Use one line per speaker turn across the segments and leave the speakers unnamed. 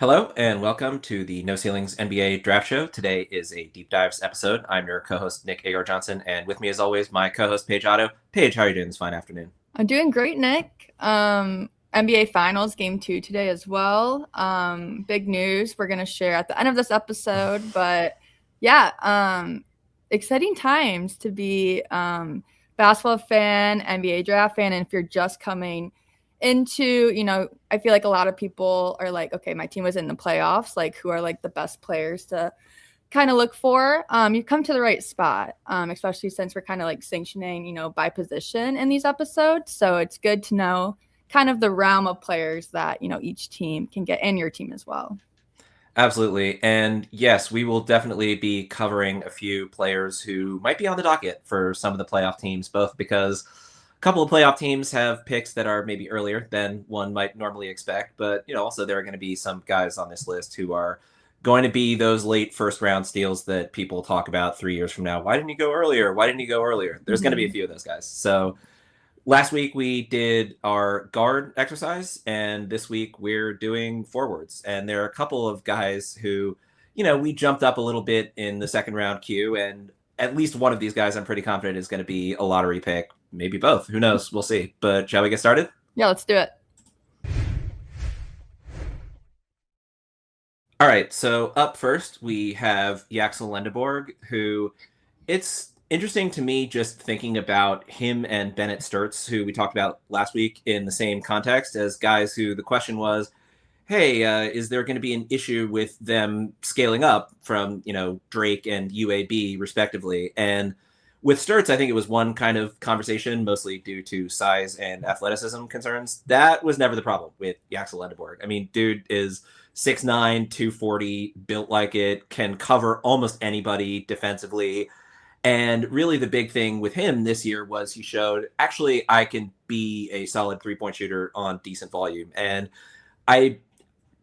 Hello and welcome to the No Ceilings NBA Draft Show. Today is a deep dives episode. I'm your co-host Nick Agar Johnson, and with me, as always, my co-host Paige Otto. Paige, how are you doing this fine afternoon?
I'm doing great, Nick. NBA Finals Game 2 today as well. Big news we're going to share at the end of this episode. But yeah, exciting times to be basketball fan, NBA draft fan. And if you're just coming into, I feel like a lot of people are like, okay, my team was in the playoffs. Like, who are like the best players to kind of look for, you've come to the right spot, especially since we're kind of like sanctioning, by position in these episodes. So it's good to know kind of the realm of players that, each team can get, and your team as well.
Absolutely. And yes, we will definitely be covering a few players who might be on the docket for some of the playoff teams, both because a couple of playoff teams have picks that are maybe earlier than one might normally expect, but also there are going to be some guys on this list who are going to be those late first round steals that people talk about 3 years from now. Why didn't you go earlier? Why didn't you go earlier? There's going to be a few of those guys. So last week we did our guard exercise, and this week we're doing forwards. And there are a couple of guys who, we jumped up a little bit in the second round queue, and at least one of these guys I'm pretty confident is going to be a lottery pick. Maybe both. Who knows? We'll see. But shall we get started?
Yeah, let's do it.
All right, so up first we have Yaxel Lendeborg, who it's interesting to me just thinking about him and Bennett Sturts, who we talked about last week in the same context as guys who the question was, hey, is there going to be an issue with them scaling up from, Drake and UAB respectively? And with Sturts, I think it was one kind of conversation, mostly due to size and athleticism concerns. That was never the problem with Yaxel Lendeborg. I mean, dude is 6'9", 240, built like it, can cover almost anybody defensively. And really the big thing with him this year was he showed, actually, I can be a solid three-point shooter on decent volume. And I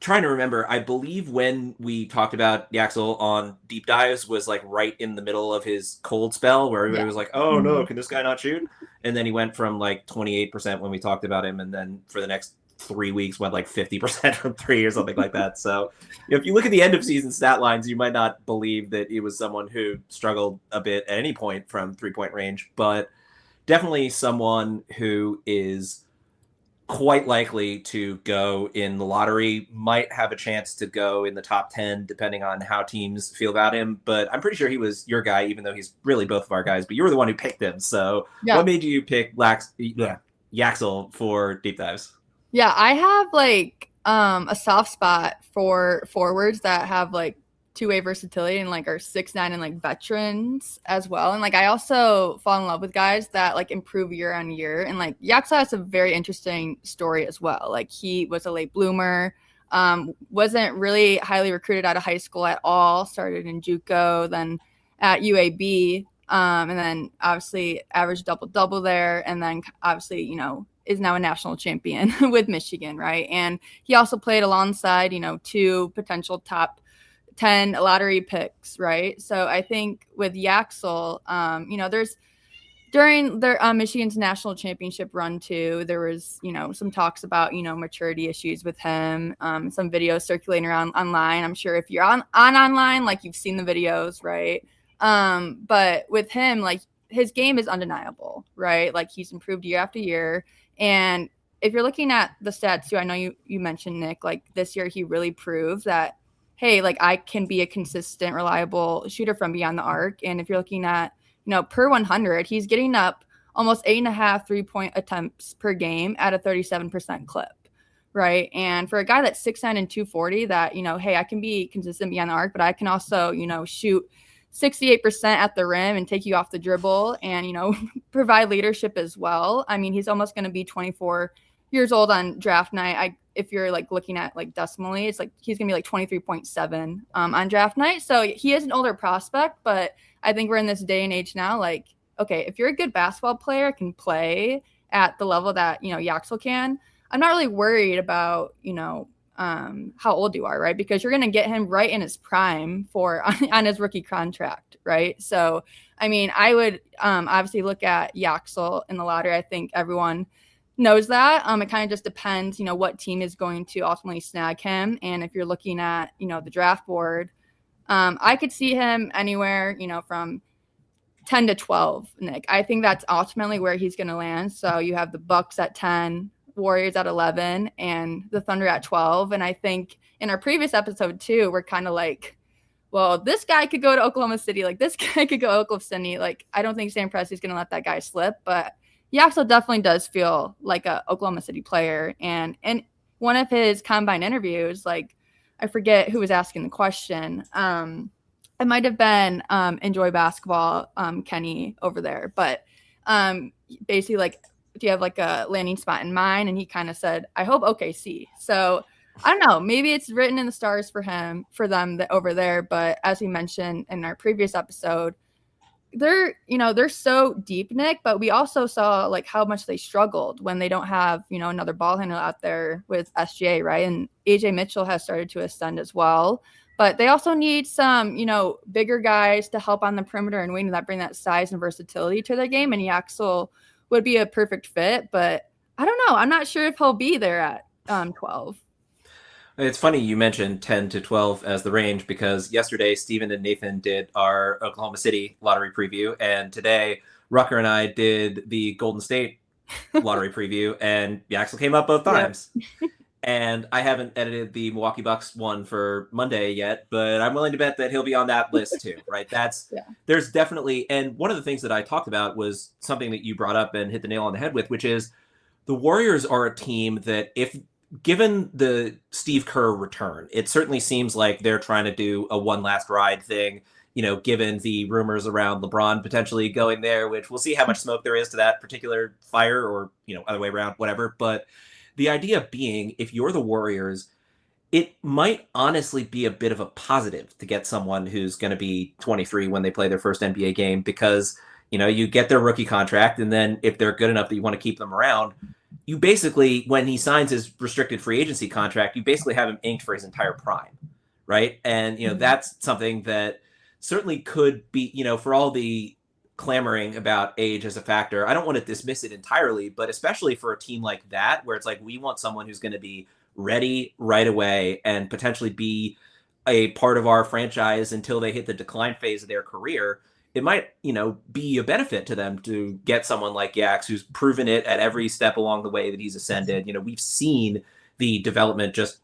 trying to remember, I believe when we talked about Yaxel on deep dives was like right in the middle of his cold spell where everybody was like, oh no, can this guy not shoot? And then he went from like 28% when we talked about him, and then for the next 3 weeks went like 50% from three or something like that. So if you look at the end of season stat lines, you might not believe that he was someone who struggled a bit at any point from 3-point range, but definitely someone who is quite likely to go in the lottery, might have a chance to go in the top 10 depending on how teams feel about him. But I'm pretty sure he was your guy, even though he's really both of our guys, but you were the one who picked him. So what made you pick Yaxel for deep dives?
Yeah, I have like a soft spot for forwards that have like two-way versatility and like are 6'9" and like veterans as well. And like I also fall in love with guys that like improve year on year. And like Yaxel has a very interesting story as well. Like he was a late bloomer, wasn't really highly recruited out of high school at all, started in JUCO, then at UAB, and then obviously averaged double there, and then obviously, is now a national champion with Michigan, right? And he also played alongside, two potential top 10 lottery picks, right? So I think with Yaxel, there's during their Michigan's national championship run too, there was, some talks about, maturity issues with him, some videos circulating around online. I'm sure if you're on online, like you've seen the videos, right? But with him, like his game is undeniable, right? Like he's improved year after year. And if you're looking at the stats too, I know you mentioned, Nick, like this year he really proved that, hey, like I can be a consistent, reliable shooter from beyond the arc. And if you're looking at, per 100, he's getting up almost 8.5 3-point attempts per game at a 37% clip, right? And for a guy that's 6'9" and 240, that, hey, I can be consistent beyond the arc, but I can also, shoot 68% at the rim and take you off the dribble and, provide leadership as well. I mean, he's almost going to be 24 years old on draft night. If you're like looking at like decimally, it's like he's gonna be like 23.7 on draft night. So he is an older prospect, but I think we're in this day and age now. Like, okay, if you're a good basketball player, can play at the level that Yaxel can, I'm not really worried about how old you are, right? Because you're gonna get him right in his prime for on his rookie contract, right? So I mean, I would obviously look at Yaxel in the lottery. I think everyone knows that. It kind of just depends, what team is going to ultimately snag him. And if you're looking at, the draft board, I could see him anywhere, from 10 to 12, Nick. I think that's ultimately where he's going to land. So you have the Bucks at 10, Warriors at 11, and the Thunder at 12. And I think in our previous episode too, we're kind of like, well, this guy could go to Oklahoma City. Like, this guy could go to Oklahoma City. Like, I don't think Sam Presti's going to let that guy slip. But Yaxel definitely does feel like a Oklahoma City player. And in one of his combine interviews, like, I forget who was asking the question. It might have been Enjoy Basketball, Kenny over there. But basically, like, do you have like a landing spot in mind? And he kind of said, I hope OKC. So I don't know. Maybe it's written in the stars for them that over there. But as we mentioned in our previous episode, they're so deep, Nick. But we also saw like how much they struggled when they don't have, another ball handler out there with SGA, right? And AJ Mitchell has started to ascend as well. But they also need some, bigger guys to help on the perimeter and wing that bring that size and versatility to their game. And Yaxel would be a perfect fit. But I don't know. I'm not sure if he'll be there at 12.
It's funny you mentioned 10 to 12 as the range because yesterday Steven and Nathan did our Oklahoma City lottery preview, and today Rucker and I did the Golden State lottery preview, and Yaxel came up both times. Yep. And I haven't edited the Milwaukee Bucks one for Monday yet, but I'm willing to bet that he'll be on that list too, right? There's definitely, and one of the things that I talked about was something that you brought up and hit the nail on the head with, which is the Warriors are a team that given the Steve Kerr return, it certainly seems like they're trying to do a one last ride thing, given the rumors around LeBron potentially going there, which we'll see how much smoke there is to that particular fire or, other way around, whatever. But the idea being, if you're the Warriors, it might honestly be a bit of a positive to get someone who's going to be 23 when they play their first NBA game because, you get their rookie contract. And then if they're good enough that you want to keep them around, you basically, when he signs his restricted free agency contract, you basically have him inked for his entire prime, right? And, that's something that certainly could be, for all the clamoring about age as a factor, I don't want to dismiss it entirely, but especially for a team like that, where it's like, we want someone who's going to be ready right away and potentially be a part of our franchise until they hit the decline phase of their career. It might, be a benefit to them to get someone like Yax who's proven it at every step along the way that he's ascended. We've seen the development just,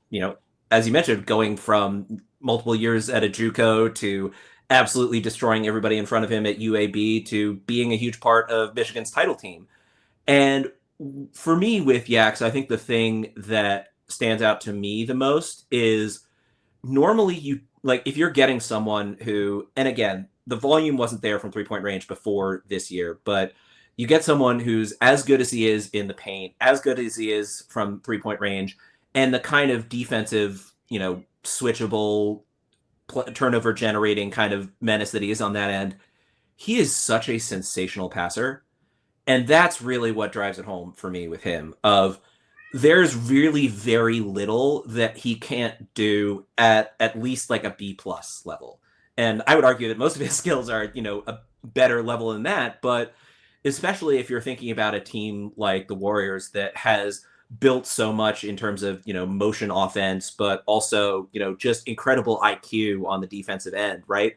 as you mentioned, going from multiple years at a JUCO to absolutely destroying everybody in front of him at UAB to being a huge part of Michigan's title team. And for me with Yax, I think the thing that stands out to me the most is normally if you're getting someone who, and again, the volume wasn't there from three-point range before this year, but you get someone who's as good as he is in the paint, as good as he is from three-point range, and the kind of defensive, switchable, turnover-generating kind of menace that he is on that end. He is such a sensational passer, and that's really what drives it home for me with him. There's really very little that he can't do at least like a B+ level. And I would argue that most of his skills are, a better level than that. But especially if you're thinking about a team like the Warriors that has built so much in terms of, motion offense, but also, just incredible IQ on the defensive end, right?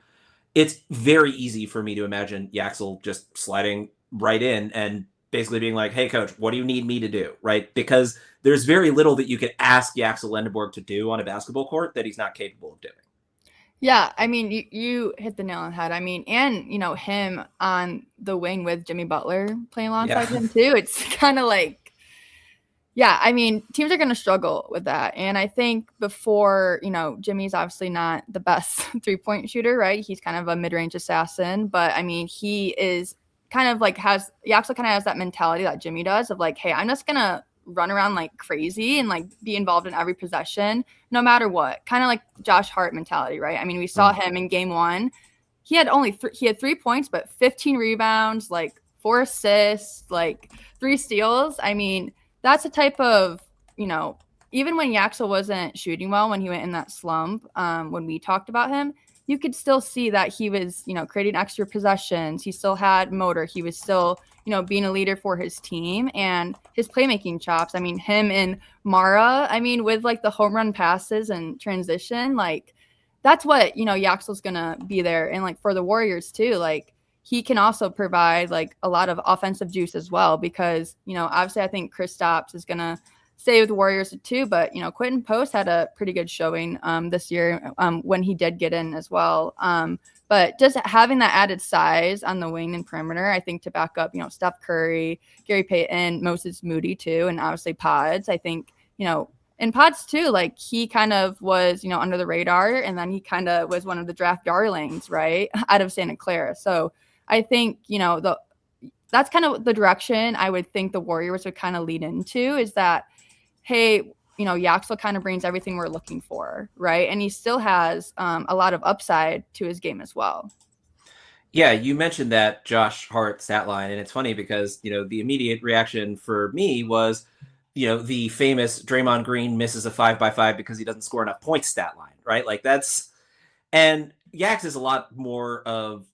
It's very easy for me to imagine Yaxel just sliding right in and basically being like, hey, coach, what do you need me to do, right? Because there's very little that you could ask Yaxel Lendeborg to do on a basketball court that he's not capable of doing.
Yeah, I mean, you hit the nail on the head. I mean, and, him on the wing with Jimmy Butler playing alongside him too. It's kind of like, yeah, I mean, teams are going to struggle with that. And I think before, Jimmy's obviously not the best three-point shooter, right? He's kind of a mid-range assassin. But, I mean, he is kind of like Yaxel kind of has that mentality that Jimmy does of like, hey, I'm just going to run around like crazy and like be involved in every possession no matter what, kind of like Josh Hart mentality, right? I mean, we saw him in game one. He had only he had 3 points but 15 rebounds, like 4 assists, like 3 steals. I mean, that's a type of, even when Yaxel wasn't shooting well, when he went in that slump, when we talked about him, you could still see that he was, creating extra possessions. He still had motor. He was still, being a leader for his team and his playmaking chops. I mean, him and Mara, I mean, with like the home run passes and transition, like that's what, Yaxel's going to be there. And like for the Warriors too, like he can also provide like a lot of offensive juice as well because, obviously I think Kristaps is going to stay with the Warriors too, but Quentin Post had a pretty good showing this year when he did get in as well. But just having that added size on the wing and perimeter, I think to back up, Steph Curry, Gary Payton, Moses Moody too, and obviously Pods. I think, in Pods too, like he kind of was, under the radar, and then he kind of was one of the draft darlings, right, out of Santa Clara. So I think, that's kind of the direction I would think the Warriors would kind of lead into is that, hey, Yaxel kind of brings everything we're looking for, right? And he still has a lot of upside to his game as well.
Yeah, you mentioned that Josh Hart stat line, and it's funny because, the immediate reaction for me was, the famous Draymond Green misses a 5x5 because he doesn't score enough points stat line, right? Like and Yax is a lot more of,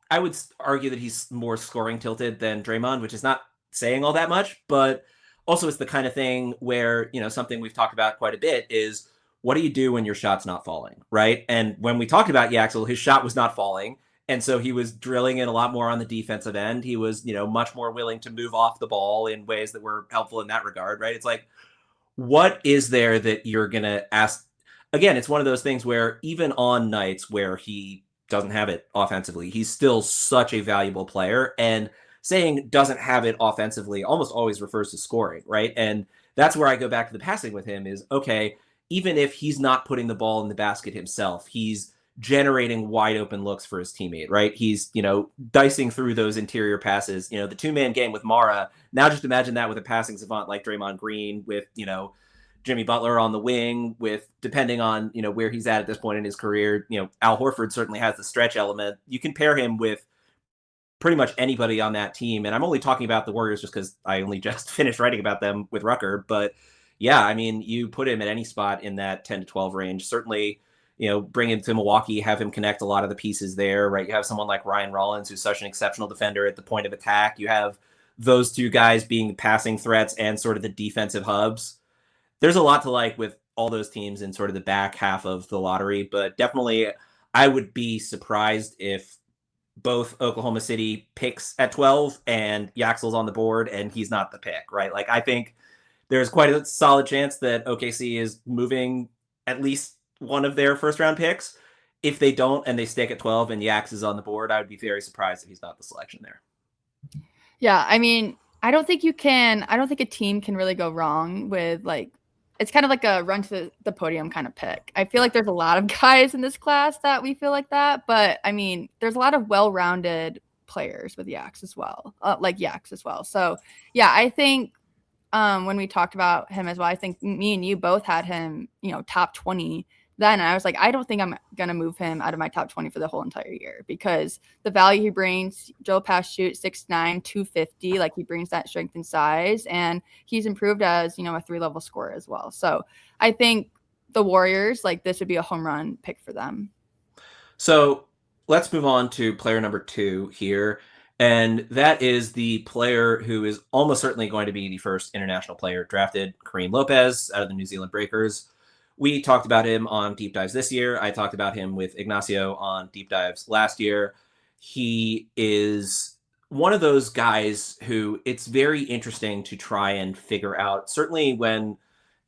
I would argue that he's more scoring tilted than Draymond, which is not saying all that much, but also it's the kind of thing where, something we've talked about quite a bit is what do you do when your shot's not falling, right? And when we talked about Yaxel, his shot was not falling. And so he was drilling in a lot more on the defensive end. He was, much more willing to move off the ball in ways that were helpful in that regard, right? It's like, what is there that you're going to ask? Again, it's one of those things where even on nights where he doesn't have it offensively, he's still such a valuable player. And saying doesn't have it offensively almost always refers to scoring, right? And that's where I go back to the passing with him is, okay, even if he's not putting the ball in the basket himself, he's generating wide open looks for his teammate, right? He's, dicing through those interior passes, the 2-man game with Mara. Now just imagine that with a passing savant like Draymond Green with, Jimmy Butler on the wing with, depending on, where he's at this point in his career, Al Horford certainly has the stretch element. You can pair him with pretty much anybody on that team. And I'm only talking about the Warriors just because I only just finished writing about them with Rucker. But yeah, I mean, you put him at any spot in that 10 to 12 range. Certainly, bring him to Milwaukee, have him connect a lot of the pieces there, right? You have someone like Ryan Rollins, who's such an exceptional defender at the point of attack. You have those two guys being passing threats and sort of the defensive hubs. There's a lot to like with all those teams in sort of the back half of the lottery, but definitely I would be surprised if both Oklahoma City picks at 12 and Yaxel's on the board and he's not the pick, right? Like I think there's quite a solid chance that OKC is moving at least one of their first round picks. If they don't and they stick at 12 and Yax is on the board, I would be very surprised if he's not the selection there.
Yeah, I mean, I don't think a team can really go wrong with like it's kind of like a run to the podium kind of pick. I feel like there's a lot of guys in this class that we feel like that, but I mean, there's a lot of well-rounded players with Yax as well, So yeah, I think when we talked about him as well, I think me and you both had him, top 20 then. And I was like, I don't think I'm going to move him out of my top 20 for the whole entire year because the value he brings, Joe Pass shoot 6'9", 250, like he brings that strength and size, and he's improved as, a 3-level scorer as well. So I think the Warriors, like this would be a home run pick for them.
So let's move on to player number 2 here. And that is the player who is almost certainly going to be the first international player drafted, Kareem Lopez out of the New Zealand Breakers. We talked about him on Deep Dives this year. I talked about him with Ignacio on Deep Dives last year. He is one of those guys who it's very interesting to try and figure out, certainly when,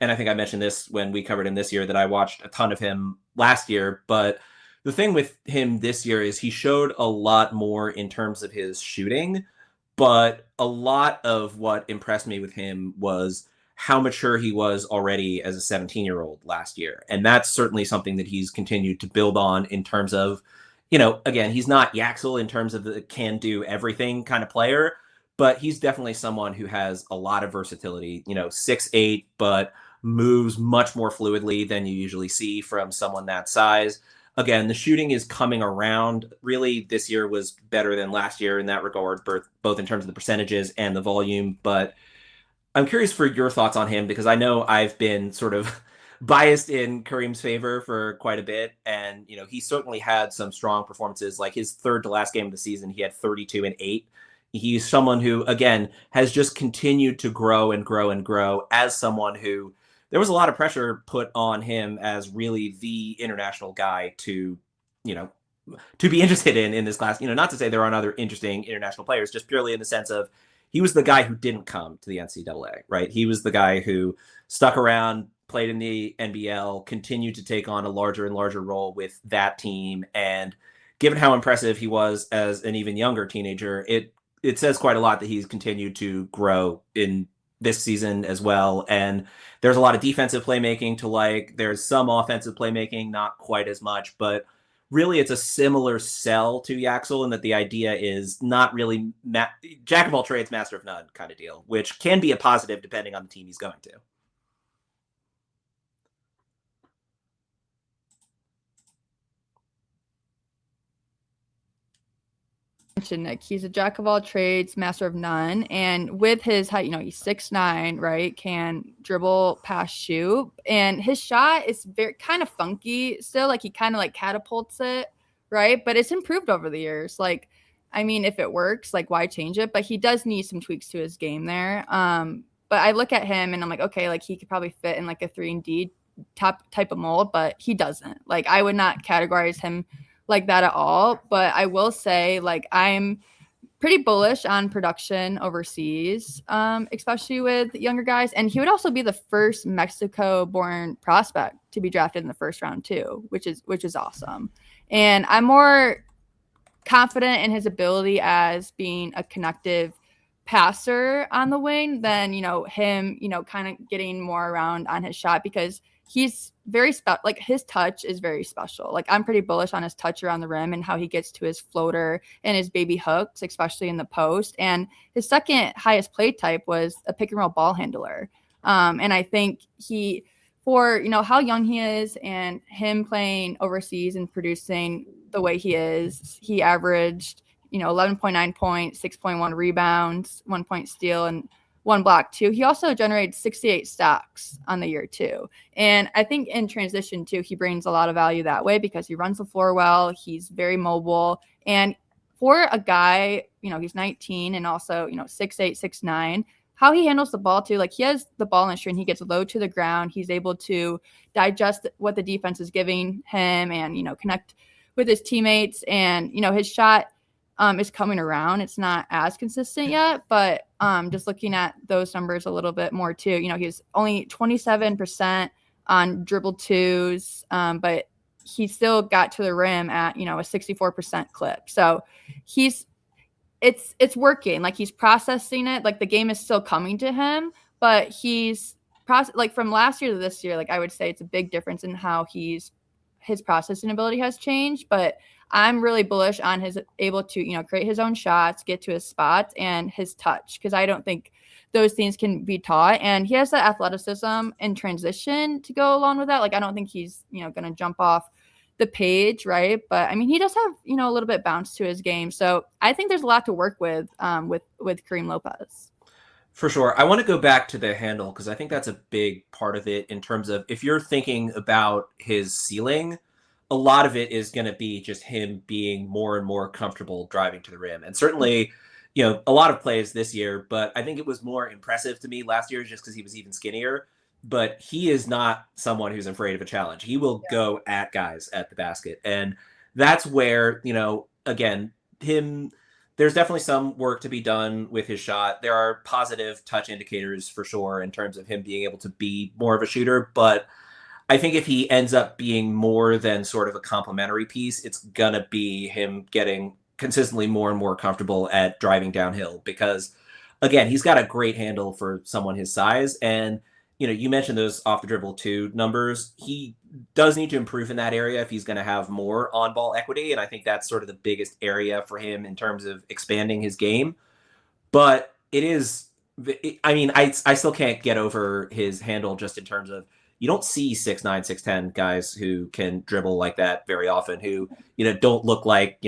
and I think I mentioned this when we covered him this year, that I watched a ton of him last year, but the thing with him this year is he showed a lot more in terms of his shooting, but a lot of what impressed me with him was how mature he was already as a 17-year-old last year. And that's certainly something that he's continued to build on in terms of, again, he's not Yaxel in terms of the can do everything kind of player, but he's definitely someone who has a lot of versatility, 6'8", but moves much more fluidly than you usually see from someone that size. Again, the shooting is coming around. Really, this year was better than last year in that regard, both in terms of the percentages and the volume. But I'm curious for your thoughts on him because I know I've been sort of biased in Kareem's favor for quite a bit. And, he certainly had some strong performances. Like his third to last game of the season, he had 32 and 8. He's someone who, again, has just continued to grow and grow and grow as someone who there was a lot of pressure put on him as really the international guy to, you know, to be interested in this class. Not to say there aren't other interesting international players, just purely in the sense of he was the guy who didn't come to the NCAA, right? He was the guy who stuck around, played in the NBL, continued to take on a larger and larger role with that team. And given how impressive he was as an even younger teenager, it says quite a lot that he's continued to grow in this season as well. And there's a lot of defensive playmaking to like. There's some offensive playmaking, not quite as much, but really it's a similar sell to Yaxel in that the idea is not really jack of all trades, master of none kind of deal, which can be a positive depending on the team he's going to.
Nick, he's a jack of all trades, master of none, and with his height, he's 6'9", right? Can dribble, pass, shoot, and his shot is very kind of funky still. Like he kind of like catapults it, right? But it's improved over the years. Like, I mean, if it works, like why change it? But he does need some tweaks to his game there. But I look at him and I'm like, okay, like he could probably fit in like a 3-and-D top type of mold, but he doesn't. Like I would not categorize him like that at all. But I will say, like, I'm pretty bullish on production overseas, especially with younger guys. And he would also be the first Mexico-born prospect to be drafted in the first round too, which is awesome. And I'm more confident in his ability as being a connective passer on the wing than, him, kind of getting more around on his shot, because he's very like his touch is very special. Like I'm pretty bullish on his touch around the rim and how he gets to his floater and his baby hooks, especially in the post. And his second highest play type was a pick and roll ball handler. And I think for how young he is and him playing overseas and producing the way he is, he averaged 11.9 points, 6.1 rebounds, 1 point steal, and 1 block too. He also generated 68 stocks on the year too. And I think in transition too, he brings a lot of value that way because he runs the floor well. He's very mobile. And for a guy, he's 19 and also, 6'8", 6'9", how he handles the ball too. Like he has the ball in his string. He gets low to the ground. He's able to digest what the defense is giving him and, connect with his teammates. And, his shot is coming around. It's not as consistent yet, but just looking at those numbers a little bit more too, he's only 27% on dribble twos, but he still got to the rim at, a 64% clip. So it's working. Like he's processing it. Like the game is still coming to him, but he's like from last year to this year, like I would say it's a big difference in how his processing ability has changed, but I'm really bullish on his able to, create his own shots, get to his spots, and his touch, because I don't think those things can be taught. And he has the athleticism and transition to go along with that. Like, I don't think he's, going to jump off the page, right? But I mean, he does have, a little bit bounce to his game. So I think there's a lot to work with Kareem Lopez.
For sure. I want to go back to the handle because I think that's a big part of it in terms of if you're thinking about his ceiling, a lot of it is going to be just him being more and more comfortable driving to the rim. And certainly, a lot of plays this year, but I think it was more impressive to me last year just because he was even skinnier. But he is not someone who's afraid of a challenge. He will go at guys at the basket. And that's where, again, there's definitely some work to be done with his shot. There are positive touch indicators for sure in terms of him being able to be more of a shooter, but I think if he ends up being more than sort of a complementary piece, it's going to be him getting consistently more and more comfortable at driving downhill because, again, he's got a great handle for someone his size. And, you mentioned those off the dribble 2 numbers. He does need to improve in that area if he's going to have more on-ball equity. And I think that's sort of the biggest area for him in terms of expanding his game. But I still can't get over his handle just in terms of, you don't see 6'9", 6'10" guys who can dribble like that very often, who, don't look like,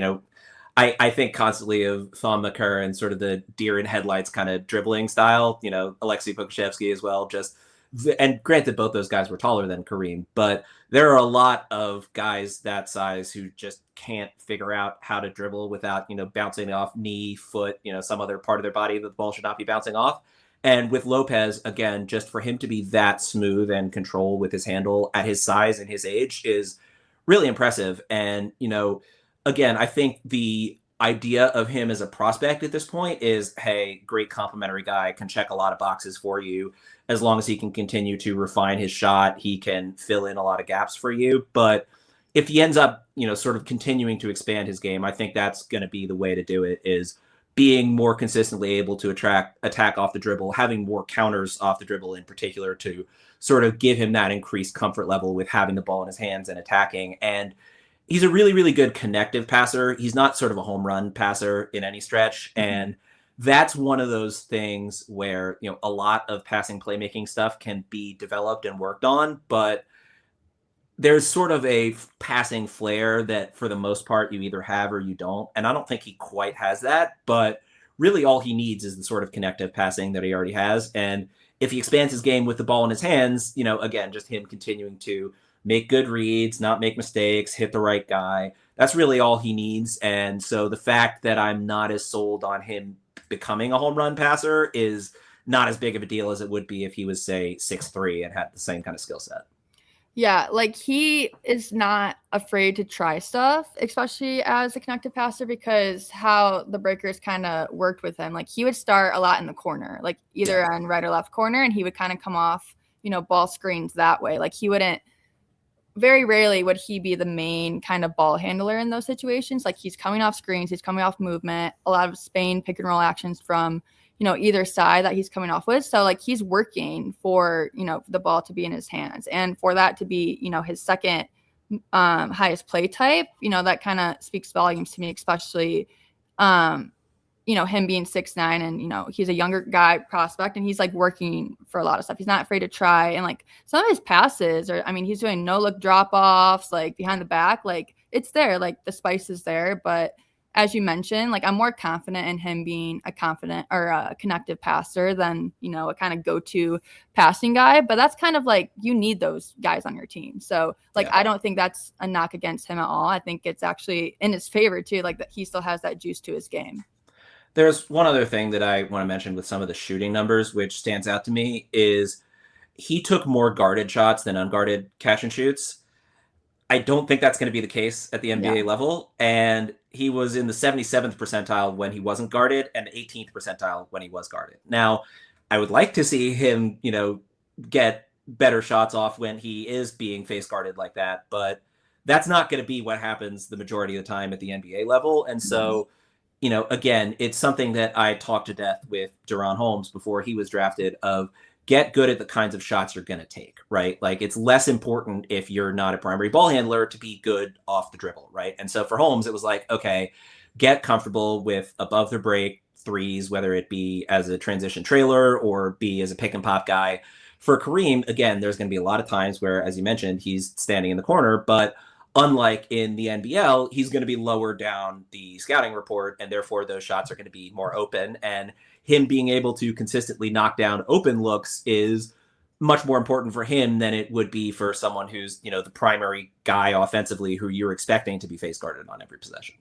I think constantly of Thon McCurr and sort of the deer in headlights kind of dribbling style, Alexei Pokusevsky as well, just and granted, both those guys were taller than Kareem, but there are a lot of guys that size who just can't figure out how to dribble without, bouncing off knee, foot, some other part of their body that the ball should not be bouncing off. And with Lopez, again, just for him to be that smooth and control with his handle at his size and his age is really impressive. And, again, I think the idea of him as a prospect at this point is, hey, great complimentary guy, can check a lot of boxes for you. As long as he can continue to refine his shot, he can fill in a lot of gaps for you. But if he ends up, sort of continuing to expand his game, I think that's going to be the way to do it, is being more consistently able to attack off the dribble, having more counters off the dribble in particular to sort of give him that increased comfort level with having the ball in his hands and attacking. And he's a really, really good connective passer. He's not sort of a home run passer in any stretch. And that's one of those things where, a lot of passing playmaking stuff can be developed and worked on, but there's sort of a passing flair that for the most part you either have or you don't. And I don't think he quite has that, but really all he needs is the sort of connective passing that he already has. And if he expands his game with the ball in his hands, again, just him continuing to make good reads, not make mistakes, hit the right guy, that's really all he needs. And so the fact that I'm not as sold on him becoming a home run passer is not as big of a deal as it would be if he was, say, 6'3" and had the same kind of skill set.
Yeah, like he is not afraid to try stuff, especially as a connected passer, because how the breakers kind of worked with him. Like he would start a lot in the corner, like either on right or left corner, and he would kind of come off, ball screens that way. Like he wouldn't, very rarely would he be the main kind of ball handler in those situations. Like he's coming off screens, he's coming off movement, a lot of Spain pick and roll actions from either side that he's coming off with. So like he's working for, the ball to be in his hands, and for that to be, his second highest play type, that kind of speaks volumes to me, especially, him being 6'9", and, he's a younger guy prospect, and he's like working for a lot of stuff. He's not afraid to try. And like some of his passes are, he's doing no look drop offs, like behind the back, like it's there, like the spice is there. But as you mentioned, like I'm more confident in him being a confident or a connective passer than, a kind of go-to passing guy. But that's kind of like, you need those guys on your team. So like, I don't think that's a knock against him at all. I think it's actually in his favor too, like that he still has that juice to his game.
There's one other thing that I want to mention with some of the shooting numbers, which stands out to me, is he took more guarded shots than unguarded catch and shoots. I don't think that's going to be the case at the NBA level. And he was in the 77th percentile when he wasn't guarded and the 18th percentile when he was guarded. Now, I would like to see him, get better shots off when he is being face guarded like that, but that's not going to be what happens the majority of the time at the NBA level. And so, again, it's something that I talked to death with Deron Holmes before he was drafted, of get good at the kinds of shots you're going to take, right? Like it's less important if you're not a primary ball handler to be good off the dribble, right? And so for Holmes, it was like, okay, get comfortable with above the break threes, whether it be as a transition trailer or be as a pick and pop guy. For Kareem, again, there's going to be a lot of times where, as you mentioned, he's standing in the corner, but unlike in the NBL, he's going to be lower down the scouting report, and therefore those shots are going to be more open. And him being able to consistently knock down open looks is much more important for him than it would be for someone who's, the primary guy offensively who you're expecting to be face guarded on every possession.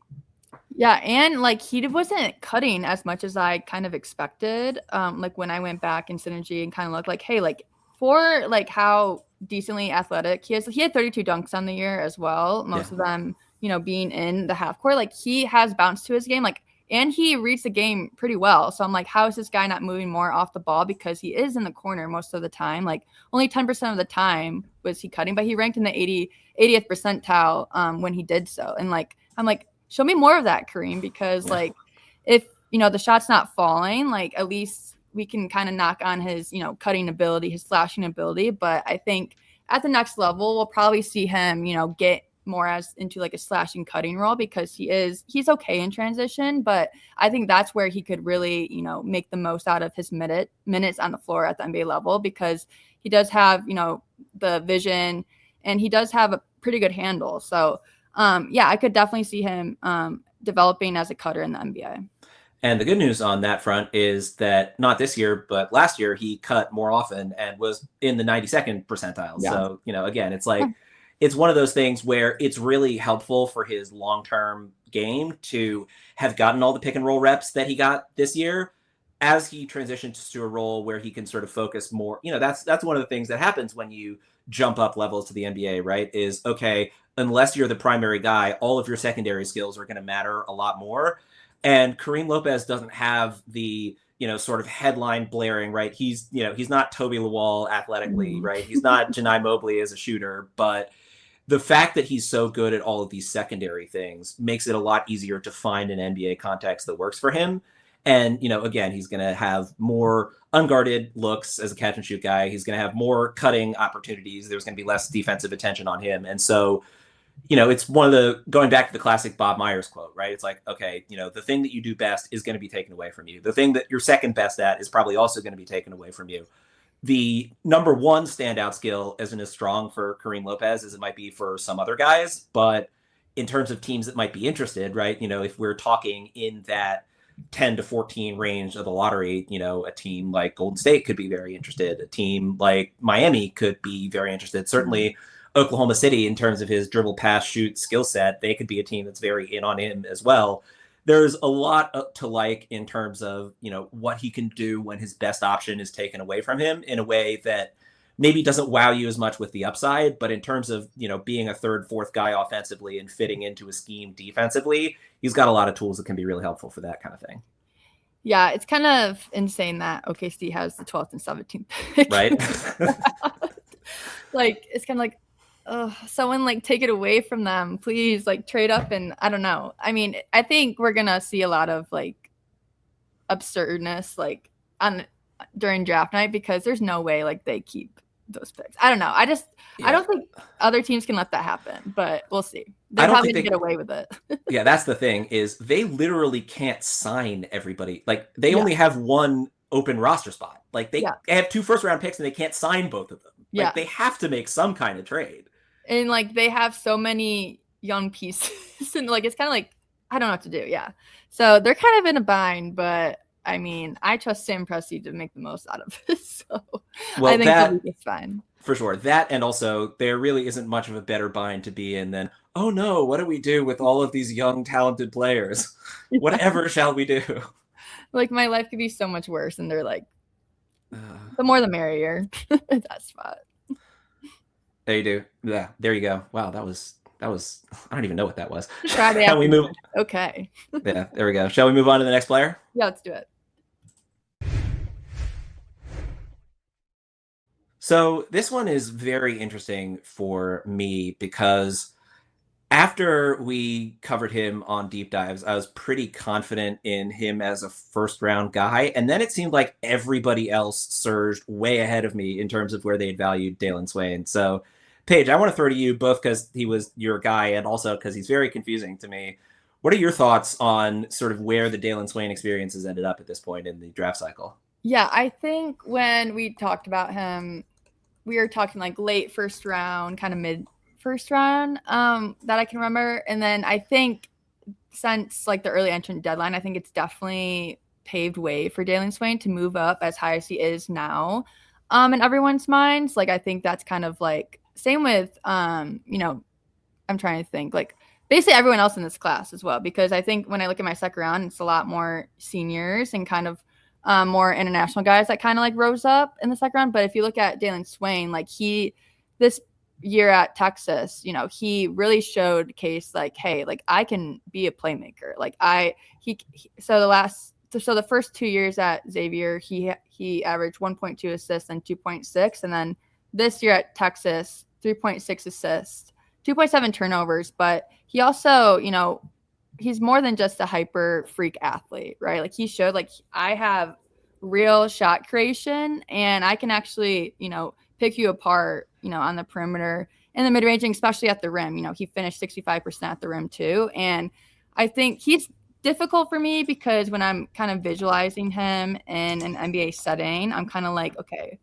Yeah, and like he wasn't cutting as much as I kind of expected. Like when I went back in Synergy and kind of looked like, hey, like for like how decently athletic he had 32 dunks on the year as well, most of them being in the half court. Like he has bounce to his game, like, and he reads the game pretty well. So I'm like, how is this guy not moving more off the ball? Because he is in the corner most of the time. Like only 10% of the time was he cutting, but he ranked in the 80th percentile when he did so. And like I'm like, show me more of that, Kareem, because like if the shot's not falling, like at least we can kind of knock on his, cutting ability, his slashing ability. But I think at the next level, we'll probably see him, get more as into like a slashing cutting role, because he's okay in transition. But I think that's where he could really, make the most out of his minutes on the floor at the NBA level, because he does have, the vision and he does have a pretty good handle. So I could definitely see him developing as a cutter in the NBA.
And the good news on that front is that not this year, but last year, he cut more often and was in the 92nd percentile.
Yeah.
So, again, it's like, it's one of those things where it's really helpful for his long-term game to have gotten all the pick and roll reps that he got this year as he transitions to a role where he can sort of focus more. That's one of the things that happens when you jump up levels to the NBA, right? Is okay, unless you're the primary guy, all of your secondary skills are going to matter a lot more. And Kareem Lopez doesn't have the sort of headline blaring, right? He's not Toby Lawal athletically, right? He's not Janai Mobley as a shooter, but the fact that he's so good at all of these secondary things makes it a lot easier to find an NBA context that works for him. And, again, he's going to have more unguarded looks as a catch and shoot guy. He's going to have more cutting opportunities. There's going to be less defensive attention on him. And so, it's one of the, going back to the classic Bob Myers quote, right? It's like, okay, the thing that you do best is going to be taken away from you. The thing that you're second best at is probably also going to be taken away from you. The number one standout skill isn't as strong for Kareem Lopez as it might be for some other guys. But in terms of teams that might be interested, right? If we're talking in that 10 to 14 range of the lottery, a team like Golden State could be very interested. A team like Miami could be very interested. Certainly Oklahoma City, in terms of his dribble, pass, shoot skill set, they could be a team that's very in on him as well. There's a lot to like in terms of, what he can do when his best option is taken away from him in a way that maybe doesn't wow you as much with the upside, but in terms of, being a third, fourth guy offensively and fitting into a scheme defensively, he's got a lot of tools that can be really helpful for that kind of thing.
Yeah, it's kind of insane that OKC has the 12th and 17th pick.
Right?
Like, it's kind of like, someone like take it away from them, please, like trade up. And I don't know. I mean, I think we're gonna see a lot of like absurdness like during draft night, because there's no way like they keep those picks. I don't know. I don't think other teams can let that happen, but we'll see. They're probably gonna get away with it.
Yeah, that's the thing, is they literally can't sign everybody. Like, they only have one open roster spot. Like, they have 2 first-round picks and they can't sign both of them. Like, they have to make some kind of trade.
And like they have so many young pieces, and like it's kind of like I don't know what to do. Yeah, so they're kind of in a bind, but I mean, I trust Sam Presti to make the most out of it. So I think it's fine.
For sure. That, and also there really isn't much of a better bind to be in than, oh no, what do we do with all of these young, talented players? Whatever shall we do? Like,
my life could be so much worse, and they're like, the more the merrier. That spot.
There you do. Yeah, there you go. Wow, that was I don't even know what that was.
Shall we move? Okay.
Yeah, there we go. Shall we move on to the next player?
Yeah, let's do it.
So this one is very interesting for me because after we covered him on Deep Dives, I was pretty confident in him as a first round guy. And then it seemed like everybody else surged way ahead of me in terms of where they had valued Dalen Swain. So Paige, I want to throw to you both because he was your guy and also because he's very confusing to me. What are your thoughts on sort of where the Dalen Swain experience has ended up at this point in the draft cycle?
Yeah, I think when we talked about him, we were talking like late first round, kind of mid first round, that I can remember. And then I think since like the early entrant deadline, I think it's definitely paved way for Dalen Swain to move up as high as he is now, in everyone's minds. Like, I think that's kind of like same with, I'm trying to think like basically everyone else in this class as well, because I think when I look at my second round, it's a lot more seniors and kind of more international guys that kind of like rose up in the second round. But if you look at Dalen Swain, like this year at Texas, he really showed case like, hey, like I can be a playmaker. Like so the first 2 years at Xavier, he averaged 1.2 assists and 2.6. And then this year at Texas, 3.6 assists, 2.7 turnovers. But he also, he's more than just a hyper freak athlete, right? Like he showed like I have real shot creation and I can actually, pick you apart, on the perimeter and the mid-range, especially at the rim. He finished 65% at the rim too. And I think he's difficult for me because when I'm kind of visualizing him in an NBA setting, I'm kind of like, okay,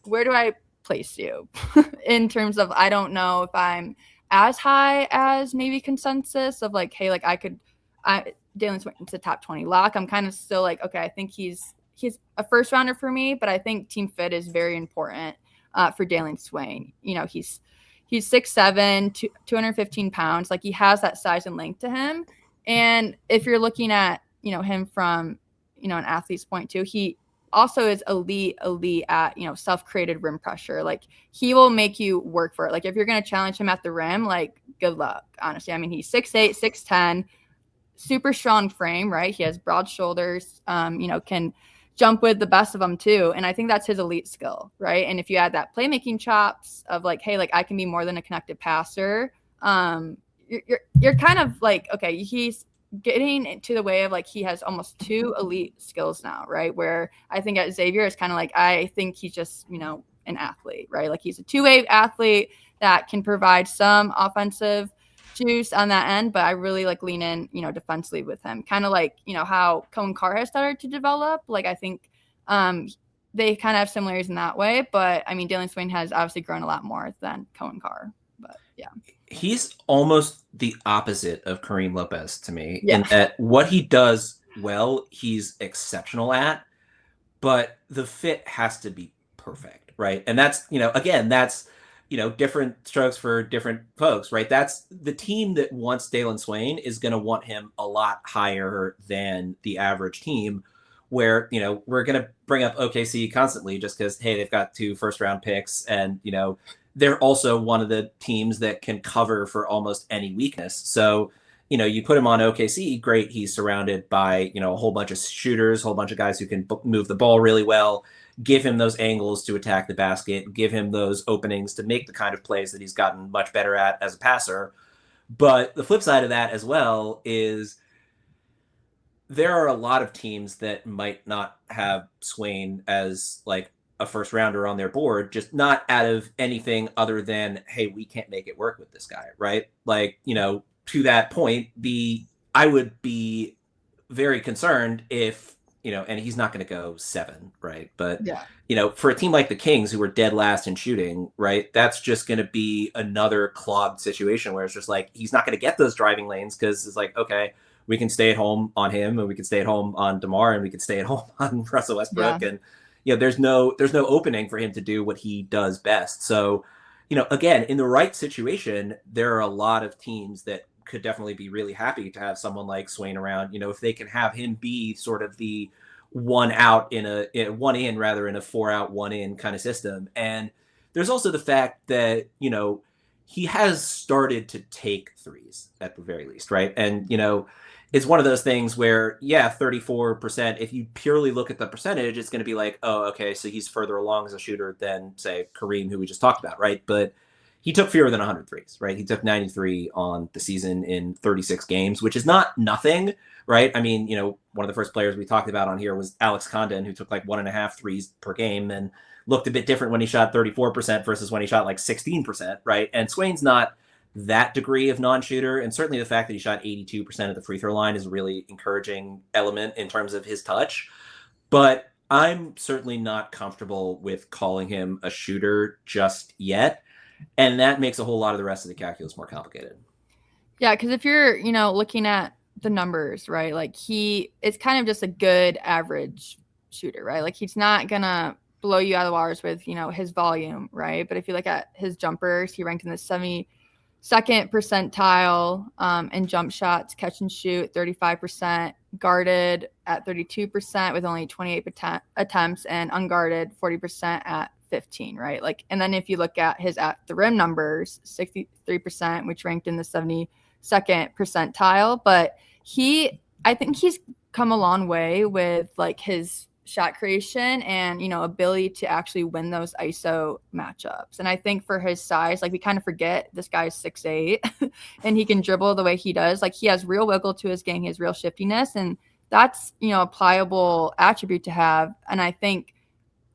where do I place you in terms of, I don't know if I'm as high as maybe consensus of like, hey, like Dalen Swain's a top 20 lock. I'm kind of still like, okay, I think he's a first rounder for me, but I think team fit is very important for Dalen Swain. You know, he's 6'7", 215 pounds. Like, he has that size and length to him. And if you're looking at, you know, him from, you know, an athlete's point too, he also is elite at, you know, self-created rim pressure. Like, he will make you work for it. Like, if you're going to challenge him at the rim, like, good luck, honestly. I mean, he's 6'8", 6'10", super strong frame, right? He has broad shoulders, you know, can jump with the best of them too. And I think that's his elite skill, right? And if you add that playmaking chops of like, hey, like, I can be more than a connected passer, you're kind of like, okay, he's getting into the way of like, he has almost two elite skills now, right? Where I think at Xavier is kind of like, I think he's just, you know, an athlete, right? Like, he's a two-way athlete that can provide some offensive juice on that end, but I really like lean in, you know, defensively with him, kind of like, you know, how Cohen Carr has started to develop. Like, I think they kind of have similarities in that way, but I mean, Dalen Swain has obviously grown a lot more than Cohen Carr, but yeah.
He's almost the opposite of Kareem Lopez to me,
Yeah.
in that what he does well, he's exceptional at, but the fit has to be perfect, right? And that's, you know, again, that's, you know, different strokes for different folks, right? That's the team that wants Dalen Swain is going to want him a lot higher than the average team, where, you know, we're going to bring up OKC constantly just because, hey, they've got 2 first-round picks, and, you know, they're also one of the teams that can cover for almost any weakness. So, you know, you put him on OKC, great. He's surrounded by, you know, a whole bunch of shooters, a whole bunch of guys who can move the ball really well, give him those angles to attack the basket, give him those openings to make the kind of plays that he's gotten much better at as a passer. But the flip side of that as well is there are a lot of teams that might not have Swain as like a first rounder on their board, just not out of anything other than, hey, we can't make it work with this guy, right? Like, you know, to that point, I would be very concerned if, you know, and he's not going to go 7, right? But,
Yeah.
you know, for a team like the Kings, who were dead last in shooting, right, that's just going to be another clogged situation where it's just like, he's not going to get those driving lanes because it's like, okay, we can stay at home on him, and we can stay at home on DeMar, and we can stay at home on Russell Westbrook.
Yeah.
And, you know, there's no opening for him to do what he does best. So, you know, again, in the right situation, there are a lot of teams that could definitely be really happy to have someone like Swain around. You know, if they can have him be sort of the one out in a one in rather in a 4 out 1 in kind of system. And there's also the fact that, you know, he has started to take threes at the very least, right? And, you know, it's one of those things where, yeah, 34%, if you purely look at the percentage, it's going to be like, oh, okay, so he's further along as a shooter than, say, Kareem, who we just talked about, right? But he took fewer than 100 threes, right? He took 93 on the season in 36 games, which is not nothing, right? I mean, you know, one of the first players we talked about on here was Alex Condon, who took like 1.5 threes per game and looked a bit different when he shot 34% versus when he shot like 16%, right? And Swain's not that degree of non-shooter, and certainly the fact that he shot 82% of the free throw line is a really encouraging element in terms of his touch. But I'm certainly not comfortable with calling him a shooter just yet, and that makes a whole lot of the rest of the calculus more complicated.
Yeah, because if you're, you know, looking at the numbers, right, like it's kind of just a good average shooter, right? Like, he's not gonna blow you out of the waters with, you know, his volume, right? But if you look at his jumpers, he ranked in the 72nd percentile in jump shots, catch and shoot, 35%, guarded at 32% with only 28 attempts, and unguarded 40% at 15, right? Like, and then if you look at his at the rim numbers, 63%, which ranked in the 72nd percentile. But I think he's come a long way with like his shot creation and, you know, ability to actually win those ISO matchups. And I think for his size, like, we kind of forget this guy's 6'8" and he can dribble the way he does. Like, he has real wiggle to his game, he has real shiftiness, and that's, you know, a pliable attribute to have. And I think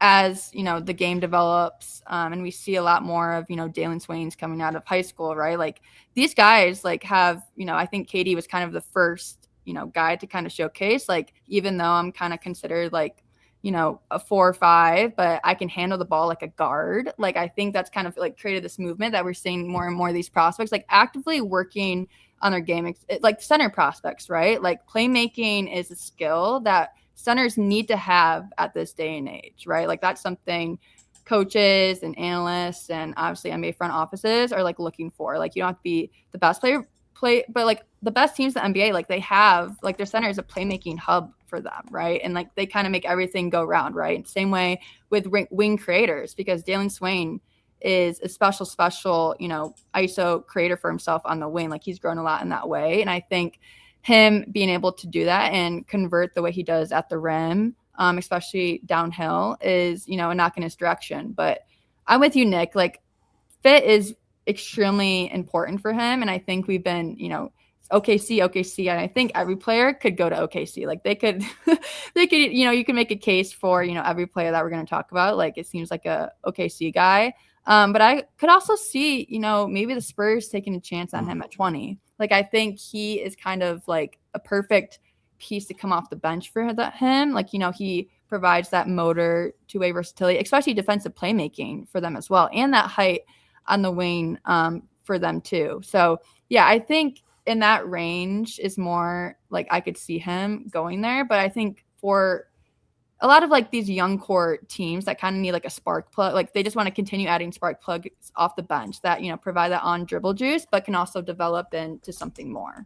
as, you know, the game develops and we see a lot more of, you know, Dalen Swain's coming out of high school, right? Like, these guys like have, you know, I think Katie was kind of the first, you know, guy to kind of showcase, like, even though I'm kind of considered like a 4 or 5, but I can handle the ball like a guard. Like, I think that's kind of like created this movement that we're seeing more and more of these prospects like actively working on their game, like center prospects, right? Like, playmaking is a skill that centers need to have at this day and age, right? Like, that's something coaches and analysts and obviously NBA front offices are like looking for. Like, you don't have to be the best player, but like the best teams in the NBA, like they have like their center is a playmaking hub for them, right? And like they kind of make everything go round, right? Same way with wing creators, because Swain is a special, ISO creator for himself on the wing. Like, he's grown a lot in that way. And I think him being able to do that and convert the way he does at the rim, especially downhill, is, a knock in his direction. But I'm with you, Nick. Like, fit is extremely important for him. And I think we've been, OKC. And I think every player could go to OKC. Like, they could, you can make a case for, every player that we're going to talk about. Like, it seems like a OKC guy. But I could also see, maybe the Spurs taking a chance on him at 20. Like, I think he is kind of like a perfect piece to come off the bench for him. Like, he provides that motor, two-way versatility, especially defensive playmaking for them as well. And that height on the wing for them too. So yeah, I think in that range is more like I could see him going there. But I think for a lot of like these young core teams that kind of need like a spark plug, like they just want to continue adding spark plugs off the bench that, provide that on dribble juice, but can also develop into something more.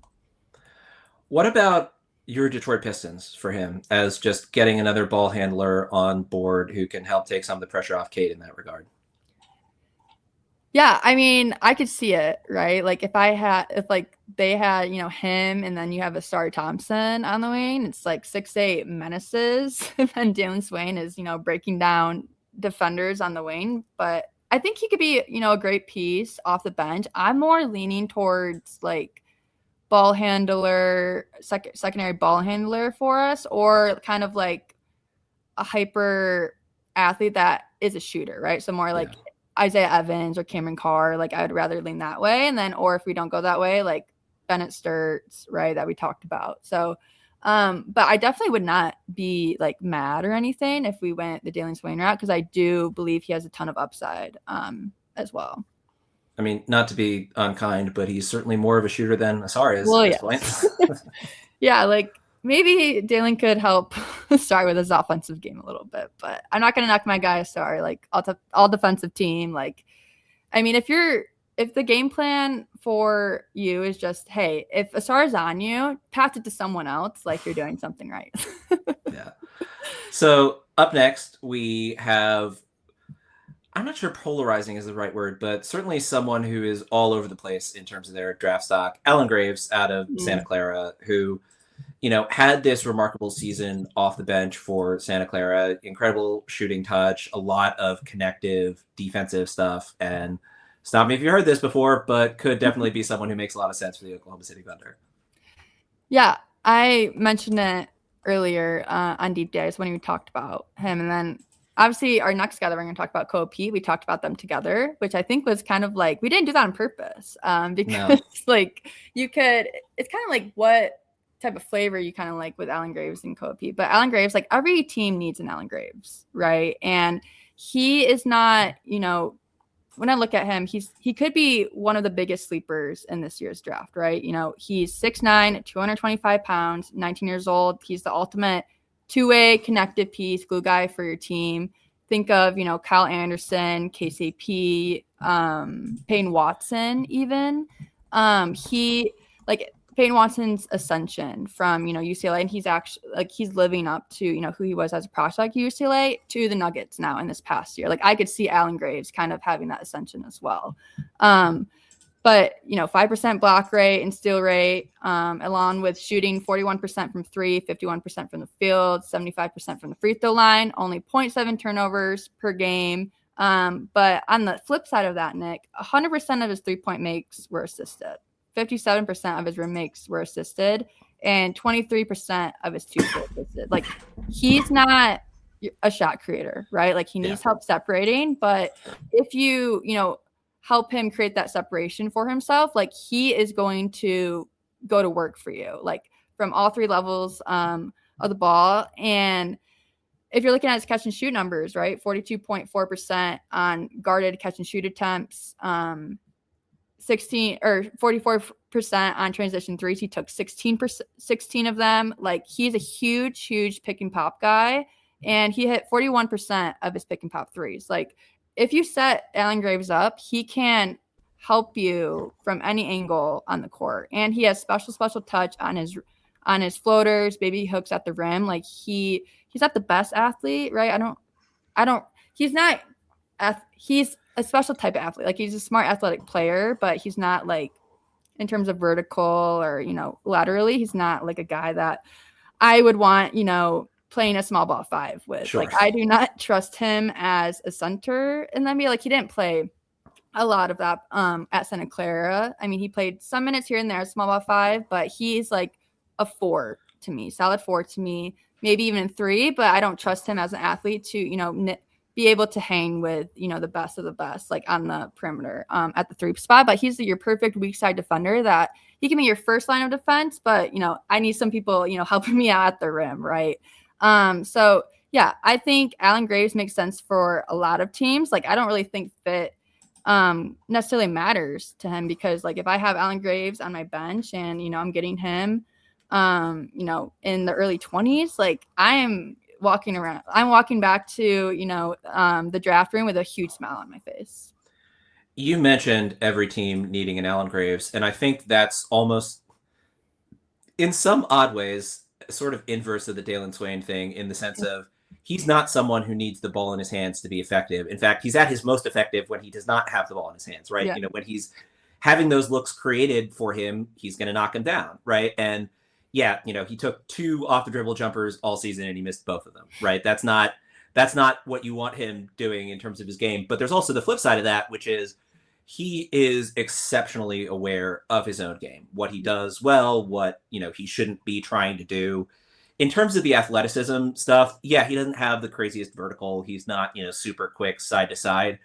What about your Detroit Pistons for him as just getting another ball handler on board who can help take some of the pressure off Kate in that regard?
Yeah, I mean, I could see it, right? Like, if they had, him, and then you have Asari Thompson on the wing, it's like 6'8" menaces, and then Swain is, breaking down defenders on the wing. But I think he could be, a great piece off the bench. I'm more leaning towards like ball handler, secondary ball handler for us, or kind of like a hyper athlete that is a shooter, right? So more like Isaiah Evans or Cameron Carr. Like, I would rather lean that way. And then, or if we don't go that way, like Bennett Sturts, right, that we talked about. So, but I definitely would not be like mad or anything if we went the Swain route, because I do believe he has a ton of upside as well.
I mean, not to be unkind, but he's certainly more of a shooter than Asari is at this point.
Yeah, like maybe Dalen could help start with his offensive game a little bit, but I'm not going to knock my guy Asari. Like, all defensive team. Like, I mean, if the game plan for you is just, hey, if Asari's on you, pass it to someone else, like you're doing something right.
Yeah. So up next, we have, I'm not sure polarizing is the right word, but certainly someone who is all over the place in terms of their draft stock. Allen Graves out of Santa Clara, who, had this remarkable season off the bench for Santa Clara, incredible shooting touch, a lot of connective defensive stuff. And stop me if you heard this before, but could definitely be someone who makes a lot of sense for the Oklahoma City Thunder.
Yeah, I mentioned it earlier on Deep Days when we talked about him. And then obviously our next guy that we're going to talk about, Peat, we talked about them together, which I think was kind of like, we didn't do that on purpose because like it's kind of like what type of flavor you kind of like with Allen Graves and Peat. But Allen Graves, like every team needs an Allen Graves, right? And he is not, when I look at him, he could be one of the biggest sleepers in this year's draft, right? He's 6'9", 225 pounds, 19 years old. He's the ultimate two-way connective piece, glue guy for your team. Think of, Kyle Anderson, KCP, Payne Watson, even. Payne Watson's ascension from, UCLA, and he's actually he's living up to, who he was as a prospect at UCLA to the Nuggets now in this past year. Like, I could see Allen Graves kind of having that ascension as well. But 5% block rate and steal rate, along with shooting 41% from three, 51% from the field, 75% from the free throw line, only 0.7 turnovers per game. But on the flip side of that, Nick, 100% of his 3-point makes were assisted. 57% of his rim makes were assisted, and 23% of his two were assisted. Like, he's not a shot creator, right? Like, he needs help separating, but if you help him create that separation for himself, like, he is going to go to work for you, like from all three levels of the ball. And if you're looking at his catch and shoot numbers, right, 42.4% on guarded catch and shoot attempts, 44% on transition threes. He took 16 of them. Like, he's a huge pick and pop guy, and he hit 41% of his pick and pop threes. Like, if you set Allen Graves up, he can help you from any angle on the court, and he has special touch on his floaters, baby hooks at the rim. Like, he's not the best athlete, right? He's a special type of athlete. Like, he's a smart athletic player, but he's not, like, in terms of vertical or, laterally, he's not like a guy that I would want, playing a small ball 5 with.
Sure.
Like, I do not trust him as a center in the NBA. Like, he didn't play a lot of that at Santa Clara. I mean, he played some minutes here and there, small ball 5, but he's like a 4 to me, solid 4 to me, maybe even 3, but I don't trust him as an athlete to, be able to hang with, the best of the best, like on the perimeter at the 3 spot. But he's your perfect weak side defender that he can be your first line of defense, but, I need some people, helping me out at the rim, right? So, yeah, I think Allen Graves makes sense for a lot of teams. Like, I don't really think fit necessarily matters to him, because, like, if I have Allen Graves on my bench and, I'm getting him, in the early 20s, like, I'm walking back to, the draft room with a huge smile on my face.
You mentioned every team needing an Allen Graves, and I think that's almost, in some odd ways, sort of inverse of the Dalen Swain thing, in the sense of he's not someone who needs the ball in his hands to be effective. In fact, he's at his most effective when he does not have the ball in his hands, right?
Yeah.
When he's having those looks created for him, he's going to knock him down, right? And yeah, he took 2 off the dribble jumpers all season and he missed both of them, right? That's not what you want him doing in terms of his game. But there's also the flip side of that, which is he is exceptionally aware of his own game, what he does well, what, he shouldn't be trying to do. In terms of the athleticism stuff, yeah, he doesn't have the craziest vertical. He's not, super quick side to side.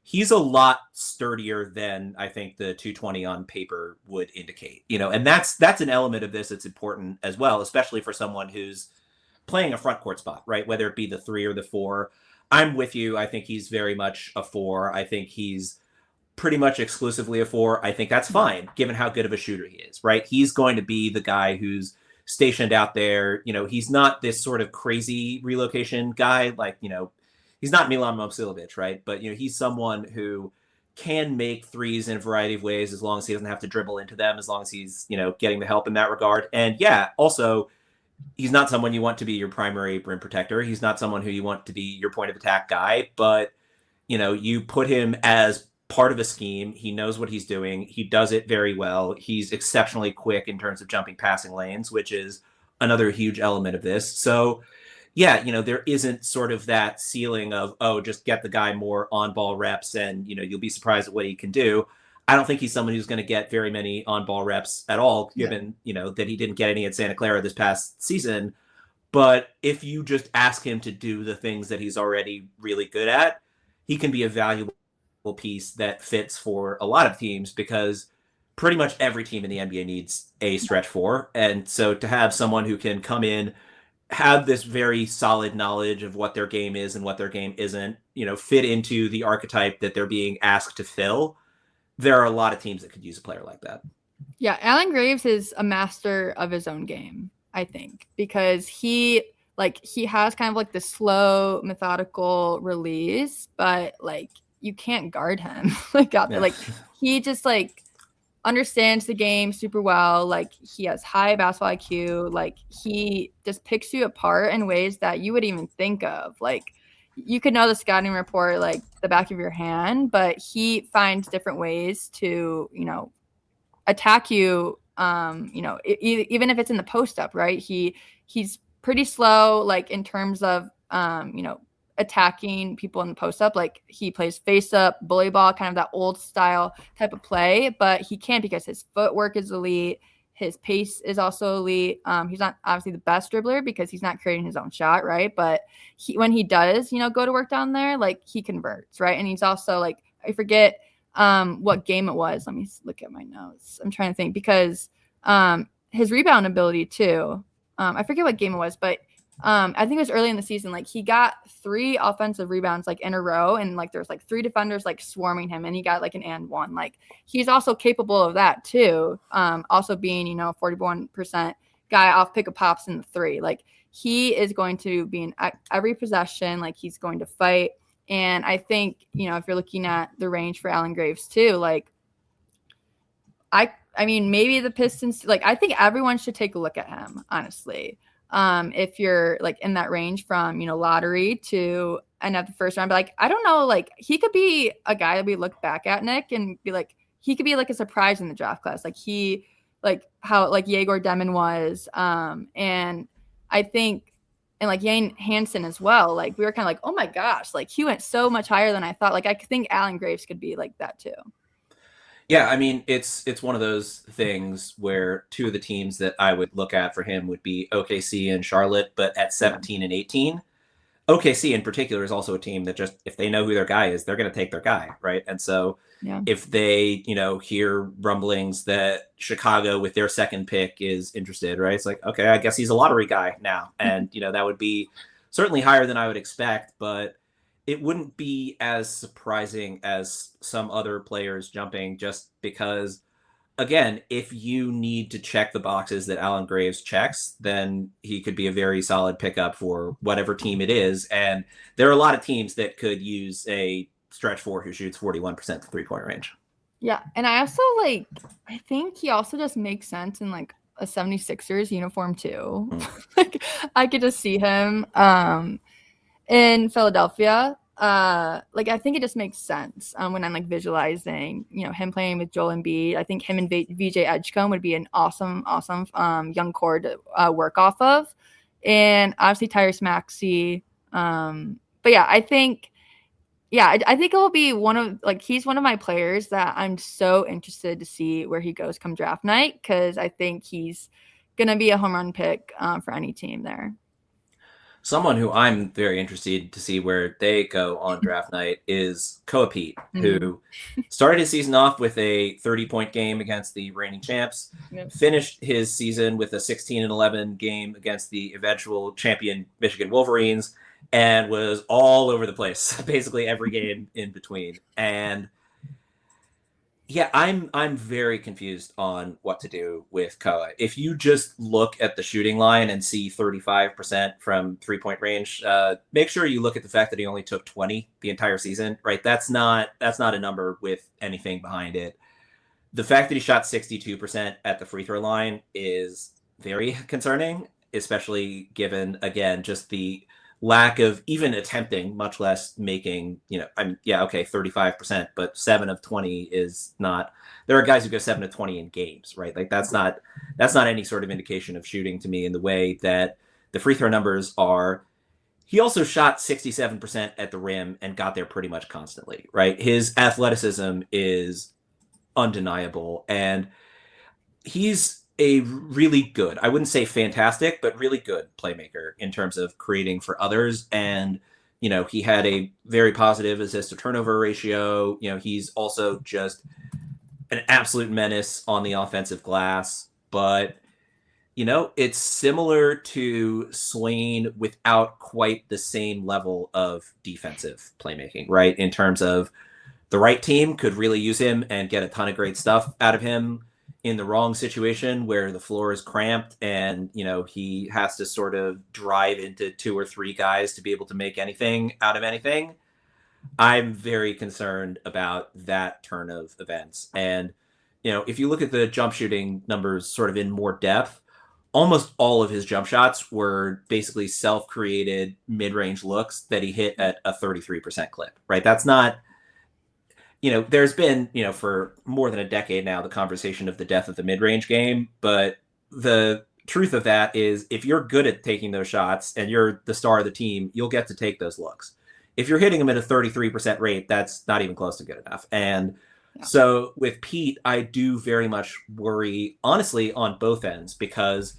He's a lot sturdier than I think the 220 on paper would indicate, and that's an element of this that's important as well, especially for someone who's playing a front court spot, right? Whether it be the 3 or the 4. I'm with you. I think he's very much a 4. I think he's pretty much exclusively a 4. I think that's fine, given how good of a shooter he is, right? He's going to be the guy who's stationed out there. He's not this sort of crazy relocation guy, like, he's not Milan Momcilovic, right? But, he's someone who can make threes in a variety of ways, as long as he doesn't have to dribble into them, as long as he's, getting the help in that regard. And yeah, also, he's not someone you want to be your primary rim protector. He's not someone who you want to be your point of attack guy, but, you put him as part of a scheme. He knows what he's doing. He does it very well. He's exceptionally quick in terms of jumping passing lanes, which is another huge element of this. So, yeah, there isn't sort of that ceiling of, oh, just get the guy more on-ball reps and, you'll be surprised at what he can do. I don't think he's someone who's going to get very many on-ball reps at all, given, that he didn't get any at Santa Clara this past season. But if you just ask him to do the things that he's already really good at, he can be a valuable piece that fits for a lot of teams, because pretty much every team in the NBA needs a stretch 4. And so to have someone who can come in, have this very solid knowledge of what their game is and what their game isn't, fit into the archetype that they're being asked to fill, there are a lot of teams that could use a player like that.
Yeah, Allen Graves is a master of his own game, I think, because he has kind of like the slow, methodical release, but like you can't guard him out there. Like, he just like understands the game super well. Like, he has high basketball IQ. Like, he just picks you apart in ways that you would even think of. Like, you could know the scouting report like the back of your hand, but he finds different ways to, attack you. Even if it's in the post up, right? He's pretty slow, like, in terms of, attacking people in the post up. Like, he plays face up, bully ball, kind of that old style type of play, but he can't, because his footwork is elite. His pace is also elite. He's not obviously the best dribbler because he's not creating his own shot, right? But when he does, go to work down there, like, he converts, right? And he's also, like, I forget what game it was. Let me look at my notes. I'm trying to think, because his rebound ability too. I forget what game it was, but I think it was early in the season, like he got 3 offensive rebounds like in a row, and like there's like 3 defenders like swarming him, and he got like an and one. Like he's also capable of that too. Also being, you know, 41% guy off pick of pops in the 3. Like he is going to be in every possession, like he's going to fight. And I think, you know, if you're looking at the range for Allen Graves too, like I mean, maybe the Pistons, like I think everyone should take a look at him, honestly. If you're like in that range from, you know, lottery to end of the first round, but like I don't know, like he could be a guy that we look back at, Nick, and be like, he could be like a surprise in the draft class. Like he, like how like Yegor Demon was. And I think, and like Yane Hansen as well, like we were kind of like, oh my gosh, like he went so much higher than I thought. Like I think Allen Graves could be like that too.
Yeah, I mean, it's one of those things where two of the teams that I would look at for him would be OKC and Charlotte, but at 17 and 18. OKC in particular is also a team that just, if they know who their guy is, they're going to take their guy, right? And so
Yeah.
if they, you know, hear rumblings that Chicago with their second pick is interested, right? It's like, okay, I guess he's a lottery guy now. And, you know, that would be certainly higher than I would expect, but it wouldn't be as surprising as some other players jumping just because, again, if you need to check the boxes that Alan Graves checks, then he could be a very solid pickup for whatever team it is. And there are a lot of teams that could use a stretch four who shoots 41% from 3-point range.
Yeah. And I also like, I think he also just makes sense in like a 76ers uniform too. Like I could just see him in Philadelphia. Like I think it just makes sense when I'm like visualizing, you know, him playing with Joel Embiid. I think him and VJ Edgecombe would be an awesome young core to work off of, and obviously Tyrese Maxey. But yeah, I think I think it will be one of like he's one of my players that I'm so interested to see where he goes come draft night, because I think he's gonna be a home run pick for any team there.
Someone who I'm very interested to see where they go on draft night is Peat, who started his season off with a 30-point game against the reigning champs, finished his season with a 16-11 game against the eventual champion Michigan Wolverines, and was all over the place, basically every game in between. And yeah, I'm very confused on what to do with Koa. If you just look at the shooting line and see 35% from 3-point range, make sure you look at the fact that he only took 20 the entire season, right? That's not a number with anything behind it. The fact that he shot 62% at the free throw line is very concerning, especially given, again, just the lack of even attempting, much less making, 35%, but 7 of 20 is not. There are guys who go 7 of 20 in games, right? Like that's not any sort of indication of shooting to me in the way that the free throw numbers are. He also shot 67% at the rim and got there pretty much constantly, right? His athleticism is undeniable, and he's a really good, I wouldn't say fantastic, but really good playmaker in terms of creating for others. And, he had a very positive assist to turnover ratio. He's also just an absolute menace on the offensive glass. But, it's similar to Swain without quite the same level of defensive playmaking, right? In terms of the right team could really use him and get a ton of great stuff out of him. In the wrong situation where the floor is cramped and, he has to sort of drive into 2 or 3 guys to be able to make anything out of anything, I'm very concerned about that turn of events. And, if you look at the jump shooting numbers sort of in more depth, almost all of his jump shots were basically self-created mid-range looks that he hit at a 33% clip, right? That's not, there's been, for more than a decade now, the conversation of the death of the mid-range game. But the truth of that is if you're good at taking those shots and you're the star of the team, you'll get to take those looks. If you're hitting them at a 33% rate, that's not even close to good enough. And so with Peat, I do very much worry, honestly, on both ends, because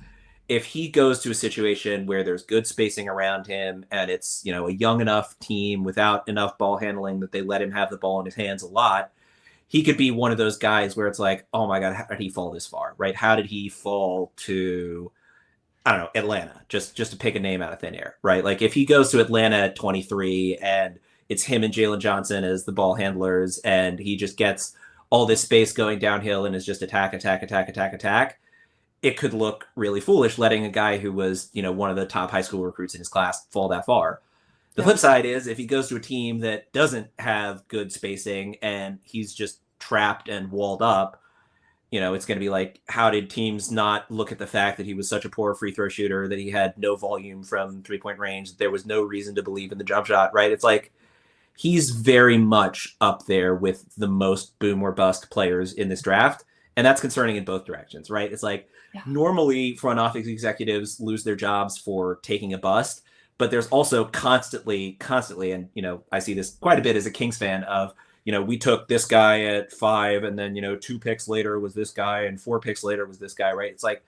if he goes to a situation where there's good spacing around him and it's, a young enough team without enough ball handling that they let him have the ball in his hands a lot, he could be one of those guys where it's like, oh my God, how did he fall this far, right? How did he fall to I don't know, Atlanta, just to pick a name out of thin air, right? Like if he goes to Atlanta at 23 and it's him and Jalen Johnson as the ball handlers, and he just gets all this space going downhill and is just attack, attack, attack, attack, attack, it could look really foolish letting a guy who was, one of the top high school recruits in his class fall that far. The flip side is if he goes to a team that doesn't have good spacing and he's just trapped and walled up, it's going to be like, how did teams not look at the fact that he was such a poor free throw shooter, that he had no volume from 3-point range? There was no reason to believe in the jump shot, right? It's like he's very much up there with the most boom or bust players in this draft. And that's concerning in both directions, right? It's like normally front office executives lose their jobs for taking a bust, but there's also constantly, and, I see this quite a bit as a Kings fan of, we took this guy at 5 and then, 2 picks later was this guy and 4 picks later was this guy, right? It's like,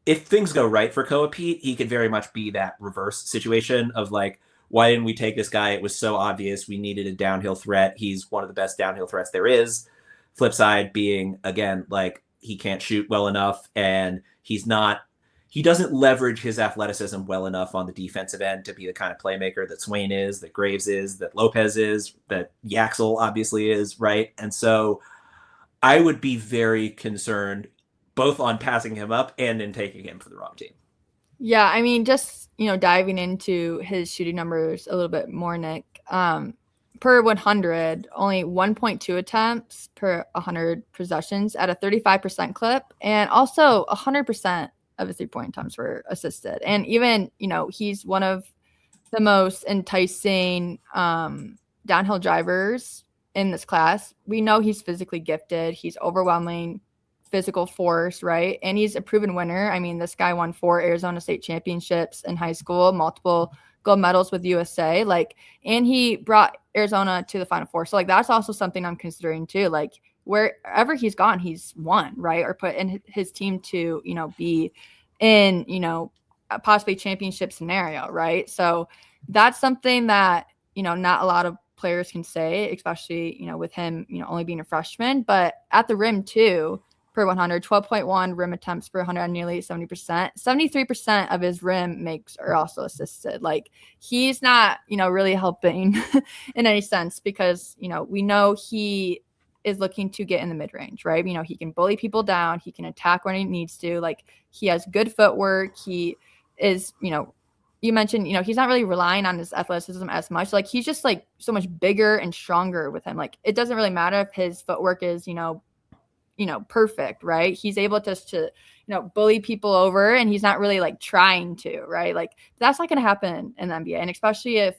if things go right for Koa Peat, he could very much be that reverse situation of like, why didn't we take this guy? It was so obvious we needed a downhill threat. He's one of the best downhill threats there is. Flip side being, again, like he can't shoot well enough and he doesn't leverage his athleticism well enough on the defensive end to be the kind of playmaker that Swain is, that Graves is, that Lopez is, that Yaxel obviously is, right? And so I would be very concerned both on passing him up and in taking him for the wrong team.
Yeah, I mean, just, diving into his shooting numbers a little bit more, Nick. Per 100, only 1.2 attempts per 100 possessions at a 35% clip, and also 100% of his 3-point attempts were assisted. And even, he's one of the most enticing downhill drivers in this class. We know he's physically gifted. He's overwhelming physical force, right? And he's a proven winner. I mean, this guy won 4 Arizona State championships in high school, multiple gold medals with USA, and he brought Arizona to the Final Four. So that's also something I'm considering too. Like wherever he's gone, he's won, right? Or put in his team to, be in, a possibly championship scenario, right? So that's something that, not a lot of players can say, especially, with him, only being a freshman, but at the rim too, per 100, 12.1 rim attempts per 100 on nearly 70%. 73% of his rim makes are also assisted. Like he's not, really helping in any sense because, we know he is looking to get in the mid-range, right? He can bully people down. He can attack when he needs to. Like he has good footwork. He is, you mentioned, he's not really relying on his athleticism as much. Like he's just like so much bigger and stronger with him. Like it doesn't really matter if his footwork is, perfect, right? He's able to bully people over and he's not really like trying to, right? Like that's not going to happen in the NBA. And especially if,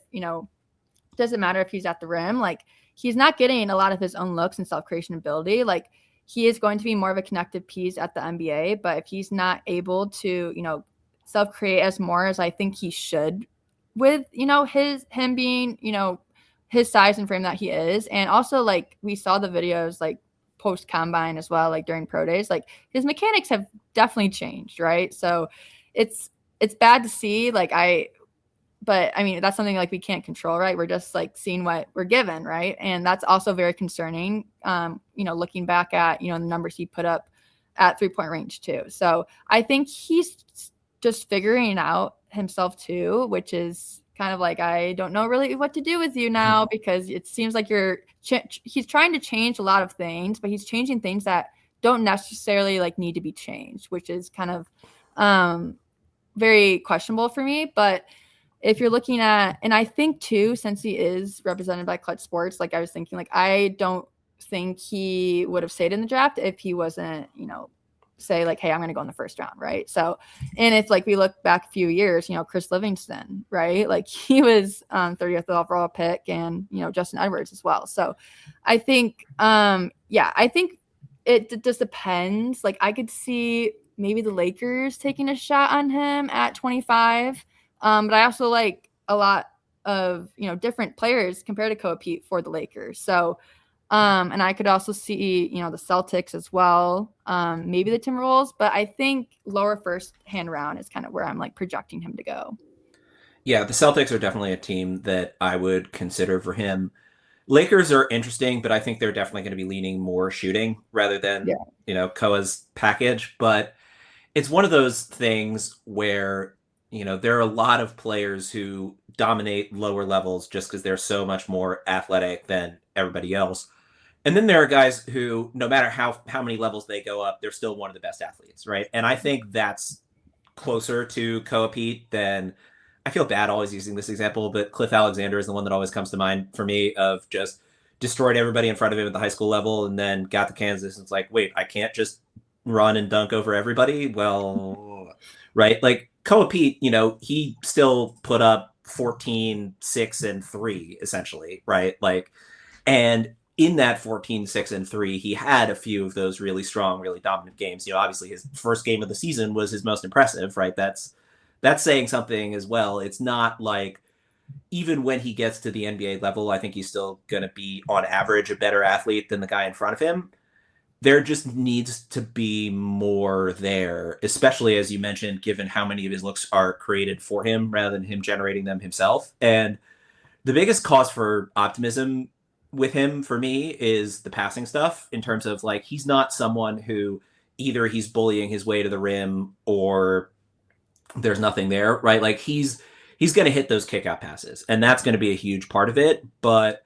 doesn't matter if he's at the rim, like he's not getting a lot of his own looks and self-creation ability. Like he is going to be more of a connective piece at the NBA, but if he's not able to, self-create as more as I think he should with, him being, his size and frame that he is. And also like we saw the videos, like post combine as well, like during pro days, like his mechanics have definitely changed, right? So it's bad to see, but I mean that's something like we can't control, right? We're just like seeing what we're given, right? And that's also very concerning, looking back at the numbers he put up at 3-point range too. So I think he's just figuring out himself too, which is kind of like, I don't know really what to do with you now, because it seems like he's trying to change a lot of things, but he's changing things that don't necessarily like need to be changed, which is kind of very questionable for me. But if you're looking at, and I think too, since he is represented by Clutch Sports, like I was thinking, like I don't think he would have stayed in the draft if he wasn't, say like, hey, I'm going to go in the first round, right? So, and if like we look back a few years, Chris Livingston, right? Like he was 30th overall pick, and Justin Edwards as well. So I think I think it just depends. Like I could see maybe the Lakers taking a shot on him at 25, but I also like a lot of different players compared to Koa Peat for the Lakers. So and I could also see, the Celtics as well, maybe the Timberwolves, but I think lower first hand round is kind of where I'm like projecting him to go.
Yeah, the Celtics are definitely a team that I would consider for him. Lakers are interesting, but I think they're definitely going to be leaning more shooting rather than, Koa's package. But it's one of those things where, there are a lot of players who dominate lower levels just because they're so much more athletic than everybody else. And then there are guys who, no matter how many levels they go up, they're still one of the best athletes, right? And I think that's closer to Peat than, I feel bad always using this example, but Cliff Alexander is the one that always comes to mind for me, of just destroyed everybody in front of him at the high school level and then got to Kansas and it's like, wait, I can't just run and dunk over everybody. Well, right. Like Peat, he still put up 14, 6, and 3 essentially. Right. Like, and in that 14, 6, and 3, he had a few of those really strong, really dominant games. Obviously his first game of the season was his most impressive, right? That's saying something as well. It's not like, even when he gets to the NBA level, I think he's still going to be on average a better athlete than the guy in front of him. There just needs to be more there, especially as you mentioned, given how many of his looks are created for him rather than him generating them himself. And the biggest cause for optimism with him for me is the passing stuff, in terms of like, he's not someone who either he's bullying his way to the rim or there's nothing there, right? Like he's going to hit those kick out passes, and that's going to be a huge part of it. But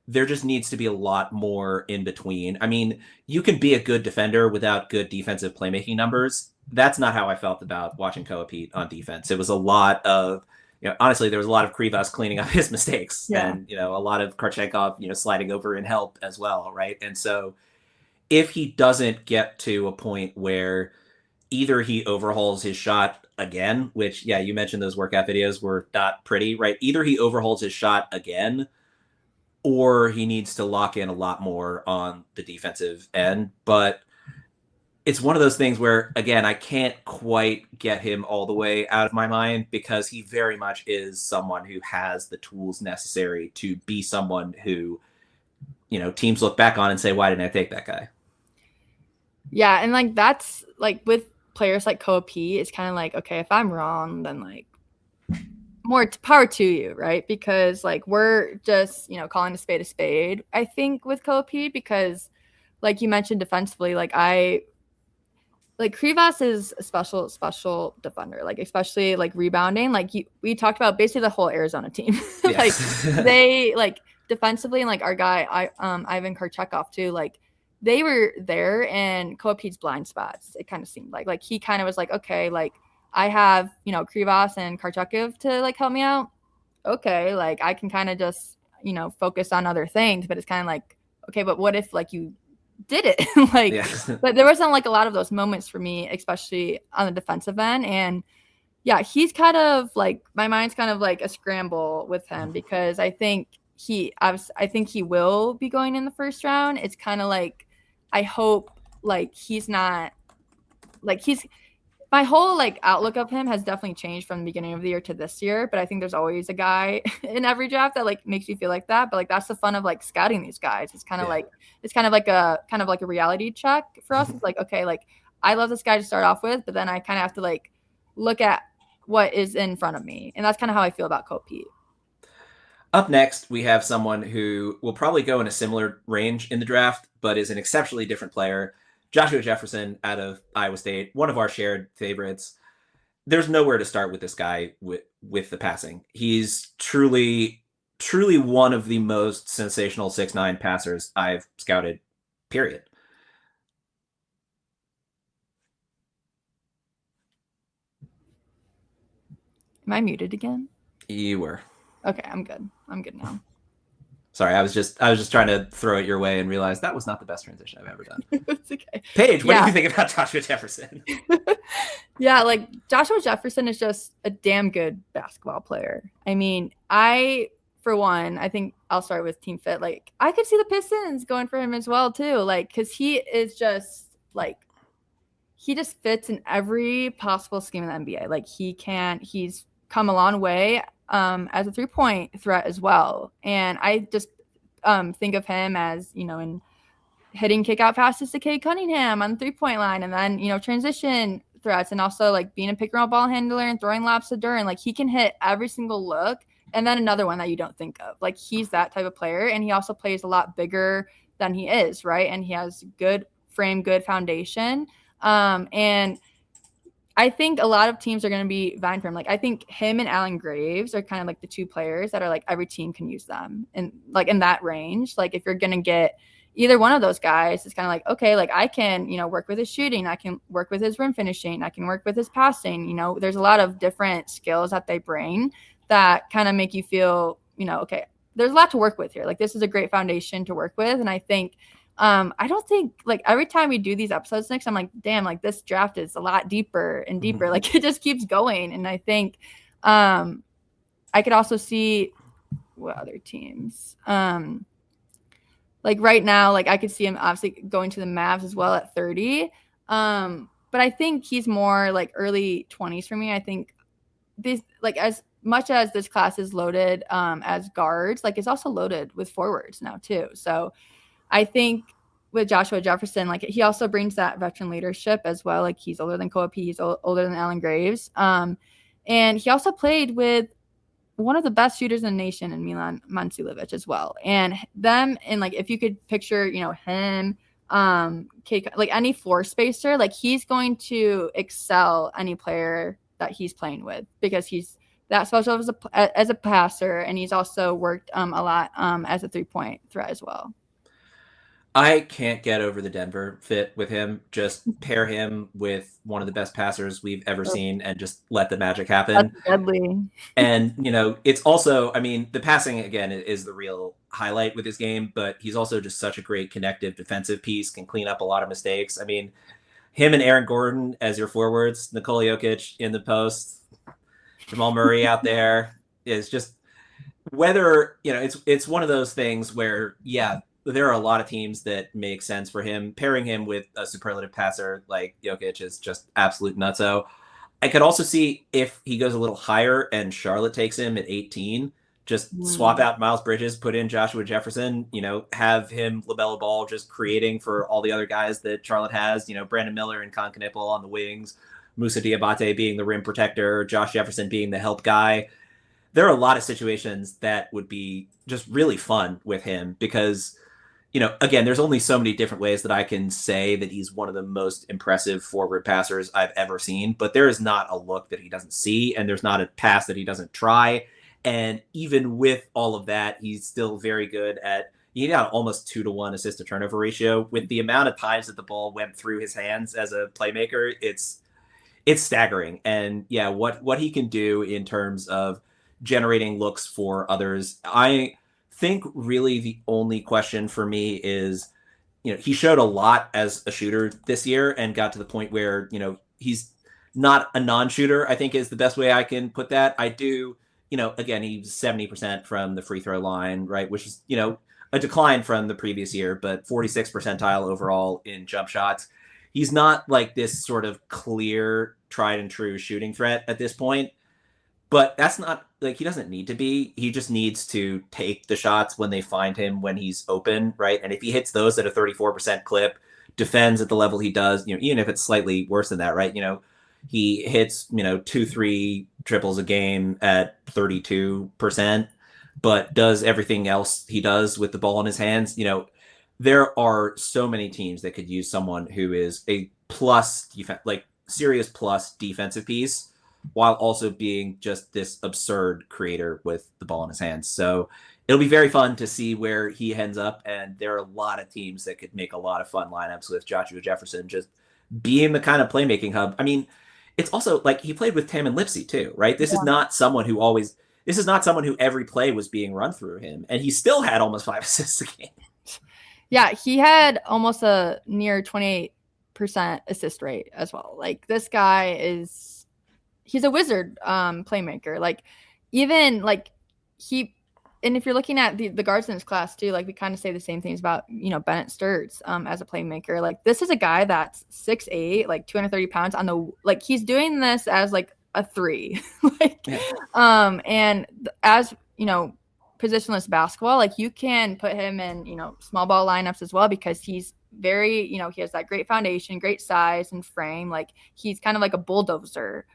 there just needs to be a lot more in between. I mean, you can be a good defender without good defensive playmaking numbers. That's not how I felt about watching Peat on defense. It was a lot of, honestly, there was a lot of Krivas cleaning up his mistakes, and, a lot of Karchenkov, sliding over in help as well, right? And so if he doesn't get to a point where either he overhauls his shot again, which, yeah, you mentioned those workout videos were not pretty, right? Either he overhauls his shot again, or he needs to lock in a lot more on the defensive end. But it's one of those things where, again, I can't quite get him all the way out of my mind, because he very much is someone who has the tools necessary to be someone who, teams look back on and say, why didn't I take that guy?
Yeah, and like that's like with players like Peat, it's kind of like, okay, if I'm wrong, then like more power to you, right? Because like we're just, calling a spade, I think, with Peat, because like you mentioned defensively, like Krivas is a special defender, like especially like rebounding. Like we talked about basically the whole Arizona team. Like they like defensively, and like our guy Ivan Karchenkov too, like they were there, and Peat's blind spots, it kind of seemed like he kind of was like, okay, like I have, Krivas and Karchenkov to like help me out. Okay, like I can kind of just, focus on other things, but it's kind of like, okay, but what if like you did it? Like, yeah. But there wasn't like a lot of those moments for me, especially on the defensive end. And yeah, he's kind of like, my mind's kind of like a scramble with him, because I think he will be going in the first round. It's kind of like, I hope like he's not like my whole like outlook of him has definitely changed from the beginning of the year to this year. But I think there's always a guy in every draft that like makes you feel like that. But like that's the fun of like scouting these guys. It's kind of like a reality check for us. It's like, okay, like I love this guy to start off with, but then I kind of have to like look at what is in front of me, and that's kind of how I feel about Peat.
Up next, we have someone who will probably go in a similar range in the draft, but is an exceptionally different player. Joshua Jefferson out of Iowa State, one of our shared favorites. There's nowhere to start with this guy with the passing. He's truly one of the most sensational 6'9" passers I've scouted, period.
Am I muted again?
You were.
Okay, I'm good. I'm good now.
Sorry, I was just trying to throw it your way and realize that was not the best transition I've ever done.
It's okay.
Paige, what do you think about Joshua Jefferson?
Yeah, like Joshua Jefferson is just a damn good basketball player. I mean, for one, I think I'll start with Team Fit. Like, I could see the Pistons going for him as well too. Like, because he is just like, he just fits in every possible scheme in the NBA. Like, he's come a long way as a 3-point threat as well. And I just think of him as, in hitting kick out passes to Cade Cunningham on the 3-point line, and then, transition threats, and also like being a pick and roll ball handler and throwing lobs to Duren. Like, he can hit every single look. And then another one that you don't think of. Like, he's that type of player, and he also plays a lot bigger than he is, right? And he has good frame, good foundation. And I think a lot of teams are going to be vying for him. Like, I think him and Allen Graves are kind of like the two players that are like every team can use them, and like in that range. Like, if you're going to get either one of those guys, it's kind of like, okay, like I can, work with his shooting, I can work with his rim finishing, I can work with his passing. There's a lot of different skills that they bring that kind of make you feel, okay, there's a lot to work with here. Like, this is a great foundation to work with, and I think. I don't think like every time we do these episodes next, I'm like, damn, like this draft is a lot deeper and deeper. Mm-hmm. Like it just keeps going. And I think I could also see what other teams. Like right now, like I could see him obviously going to the Mavs as well at 30. But I think he's more like early 20s for me. I think this, like as much as this class is loaded as guards, like it's also loaded with forwards now too. So I think with Joshua Jefferson, like he also brings that veteran leadership as well. Like he's older than Koa P, he's older than Allen Graves. And he also played with one of the best shooters in the nation in Milan Mansulevic as well. And them, and like if you could picture, him, like any floor spacer, like he's going to excel any player that he's playing with because he's that special as a passer, and he's also worked a lot as a 3-point threat as well.
I can't get over the Denver fit with him. Just pair him with one of the best passers we've ever seen and just let the magic happen.
That's deadly.
And, it's also, I mean, the passing, again, is the real highlight with his game, but he's also just such a great connective defensive piece, can clean up a lot of mistakes. I mean, him and Aaron Gordon as your forwards, Nikola Jokic in the post, Jamal Murray out there is just whether, it's one of those things where, yeah, there are a lot of teams that make sense for him. Pairing him with a superlative passer like Jokic is just absolute nutso. I could also see if he goes a little higher and Charlotte takes him at 18, just swap out Miles Bridges, put in Joshua Jefferson, have him LaMelo Ball just creating for all the other guys that Charlotte has, Brandon Miller and Con Knipple on the wings, Musa Diabate being the rim protector, Josh Jefferson being the help guy. There are a lot of situations that would be just really fun with him because again, there's only so many different ways that I can say that he's one of the most impressive forward passers I've ever seen, but there is not a look that he doesn't see, and there's not a pass that he doesn't try. And even with all of that, he's still very good at, he got almost 2-to-1 assist to turnover ratio. With the amount of times that the ball went through his hands as a playmaker, it's staggering. And yeah, what he can do in terms of generating looks for others, I think really the only question for me is, he showed a lot as a shooter this year and got to the point where, he's not a non-shooter, I think is the best way I can put that. I do, again, he's 70% from the free throw line, right? Which is, a decline from the previous year, but 46th percentile overall in jump shots. He's not like this sort of clear, tried and true shooting threat at this point. But that's not, like, he doesn't need to be. He just needs to take the shots when they find him, when he's open, right? And if he hits those at a 34% clip, defends at the level he does, even if it's slightly worse than that, right? He hits, 2-3 triples a game at 32%, but does everything else he does with the ball in his hands. There are so many teams that could use someone who is a plus defense, like serious plus defensive piece, while also being just this absurd creator with the ball in his hands. So it'll be very fun to see where he ends up. And there are a lot of teams that could make a lot of fun lineups with Joshua Jefferson just being the kind of playmaking hub. I mean, it's also like he played with Tamin Lipsey too, right? This is not someone who every play was being run through him. And he still had almost 5 assists a game.
Yeah, he had almost a near 28% assist rate as well. Like this guy he's a wizard playmaker. Like even like and if you're looking at the guards in this class too, like we kind of say the same things about, Bennett Sturts as a playmaker. Like this is a guy that's 6'8", like 230 pounds on the, like he's doing this as like a 3. Like, and as, positionless basketball, like you can put him in, small ball lineups as well, because he's very, he has that great foundation, great size and frame. Like he's kind of like a bulldozer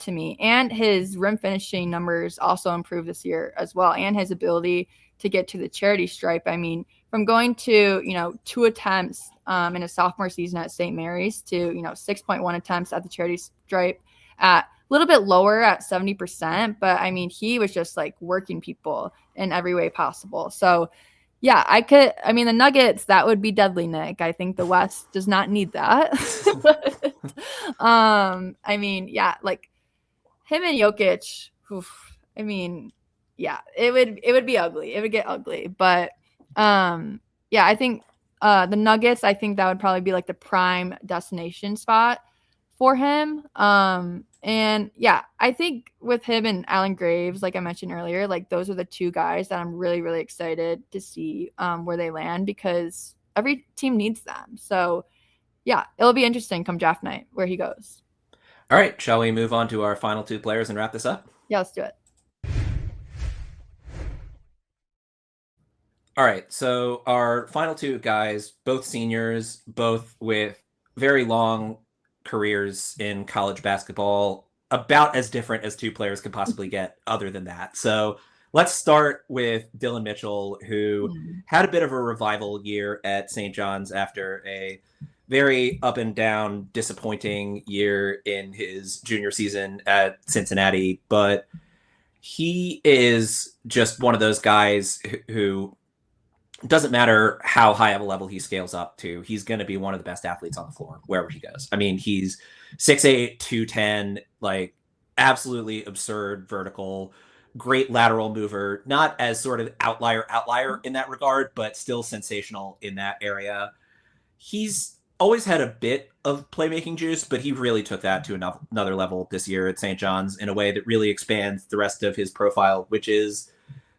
to me, and his rim finishing numbers also improved this year as well, and his ability to get to the charity stripe. I mean, from going to 2 attempts in his sophomore season at St. Mary's to 6.1 attempts at the charity stripe at a little bit lower at 70%, but I mean, he was just like working people in every way possible. So yeah, the Nuggets, that would be deadly, Nick. I think the West does not need that. I mean, yeah, like him and Jokic, oof, I mean, yeah, it would be ugly. It would get ugly. But yeah, I think the Nuggets, I think that would probably be like the prime destination spot for him. And yeah, I think with him and Alan Graves, like I mentioned earlier, like those are the two guys that I'm really, really excited to see where they land, because every team needs them. So yeah, it'll be interesting come draft night where he goes.
All right, shall we move on to our final two players and wrap this up?
Yeah, let's do it.
All right, so our final two guys, both seniors, both with very long careers in college basketball, about as different as two players could possibly get other than that. So let's start with Dylan Mitchell, who had a bit of a revival year at St. John's after a very up and down, disappointing year in his junior season at Cincinnati. But he is just one of those guys who doesn't matter how high of a level he scales up to, he's going to be one of the best athletes on the floor wherever he goes. I mean, he's 6'8", 210, like absolutely absurd vertical, great lateral mover, not as sort of outlier in that regard, but still sensational in that area. He's always had a bit of playmaking juice, but he really took that to another level this year at St. John's in a way that really expands the rest of his profile, which is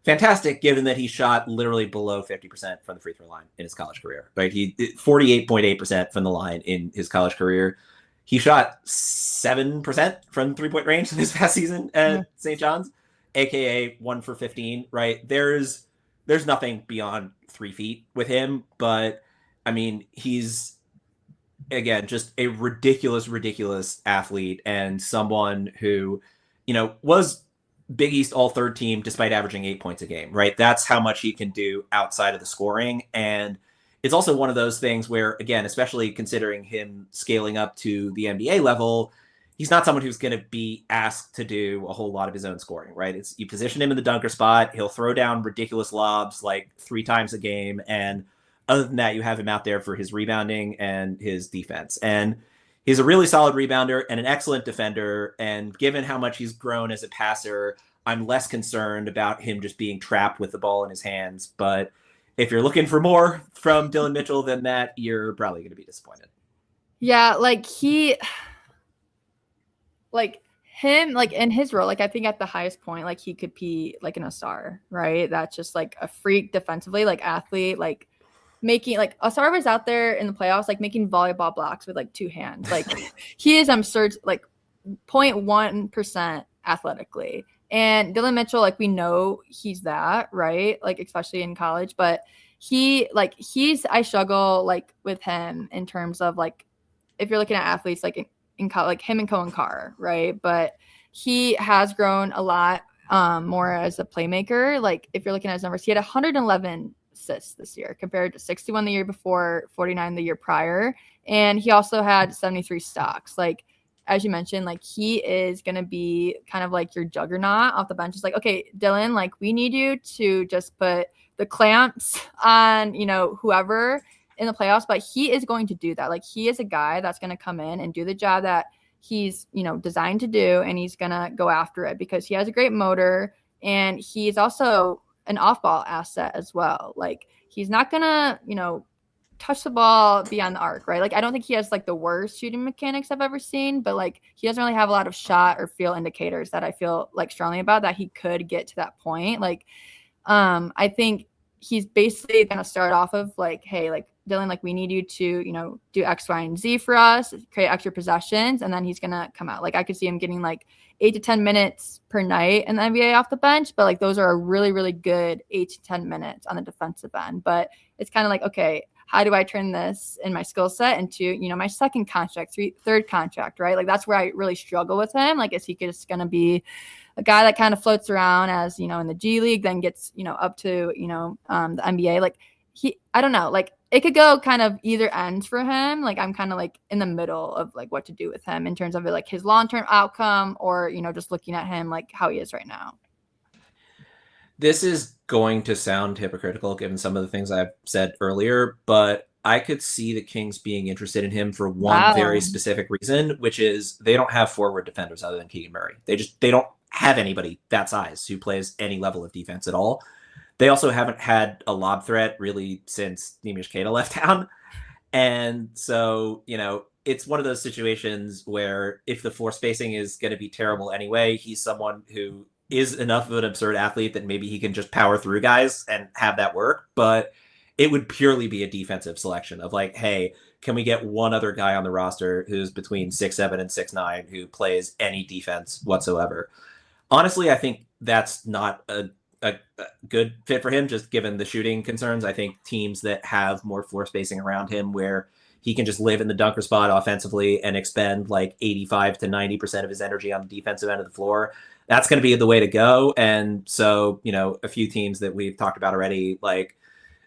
fantastic, given that he shot literally below 50% from the free throw line in his college career. Right, he 48.8% from the line in his college career. He shot 7% from 3-point range in his past season at St. John's, aka 1 for 15. Right, there's nothing beyond 3 feet with him, but I mean, he's again just a ridiculous athlete and someone who, was Big East all third team despite averaging 8 points a game, right? That's how much he can do outside of the scoring. And it's also one of those things where, again, especially considering him scaling up to the NBA level, he's not someone who's going to be asked to do a whole lot of his own scoring, right? It's you position him in the dunker spot, he'll throw down ridiculous lobs like 3 times a game. And other than that, you have him out there for his rebounding and his defense. And he's a really solid rebounder and an excellent defender. And given how much he's grown as a passer, I'm less concerned about him just being trapped with the ball in his hands. But if you're looking for more from Dylan Mitchell than that, you're probably going to be disappointed.
Yeah, like him, like in his role, like I think at the highest point, like he could be like an Asar, right? That's just like a freak defensively, like athlete, like making like Asar was out there in the playoffs, like making volleyball blocks with like 2 hands. Like he is absurd, like 0.1% athletically. And Dylan Mitchell, like we know he's that, right? Like especially in college, but I struggle like with him in terms of like if you're looking at athletes like in college, like him and Cohen Carr, right? But he has grown a lot more as a playmaker. Like if you're looking at his numbers, he had 111 assists this year compared to 61 the year before, 49 the year prior. And he also had 73 stocks. Like, as you mentioned, like he is going to be kind of like your juggernaut off the bench. It's like, okay, Dylan, like we need you to just put the clamps on, whoever in the playoffs, but he is going to do that. Like he is a guy that's going to come in and do the job that he's, designed to do. And he's going to go after it because he has a great motor and he's also an off-ball asset as well. Like he's not gonna, touch the ball beyond the arc, right? Like I don't think he has like the worst shooting mechanics I've ever seen, but like he doesn't really have a lot of shot or feel indicators that I feel like strongly about that he could get to that point. Like I think he's basically gonna start off of like, hey, like Dylan, like we need you to, do X, Y, and Z for us, create extra possessions, and then he's gonna come out. Like I could see him getting like 8 to 10 minutes per night in the NBA off the bench, but like those are a really, really good 8 to 10 minutes on the defensive end. But it's kind of like, okay, how do I turn this in my skill set into, my second contract, third contract, right? Like that's where I really struggle with him. Like, is he just going to be a guy that kind of floats around as, in the G League, then gets, up to, the NBA? Like I don't know. Like it could go kind of either ends for him. Like I'm kind of like in the middle of like what to do with him in terms of like his long-term outcome or, just looking at him like how he is right now.
This is going to sound hypocritical given some of the things I've said earlier, but I could see the Kings being interested in him for one very specific reason, which is they don't have forward defenders other than Keegan Murray. They don't have anybody that size who plays any level of defense at all. They also haven't had a lob threat really since Nemish Keita left town. And so, it's one of those situations where if the floor spacing is going to be terrible anyway, he's someone who is enough of an absurd athlete that maybe he can just power through guys and have that work. But it would purely be a defensive selection of like, hey, can we get one other guy on the roster who's between 6'7" and 6'9" who plays any defense whatsoever? Honestly, I think that's not a good fit for him, just given the shooting concerns. I think teams that have more floor spacing around him where he can just live in the dunker spot offensively and expend like 85 to 90% of his energy on the defensive end of the floor, that's going to be the way to go. And so, a few teams that we've talked about already, like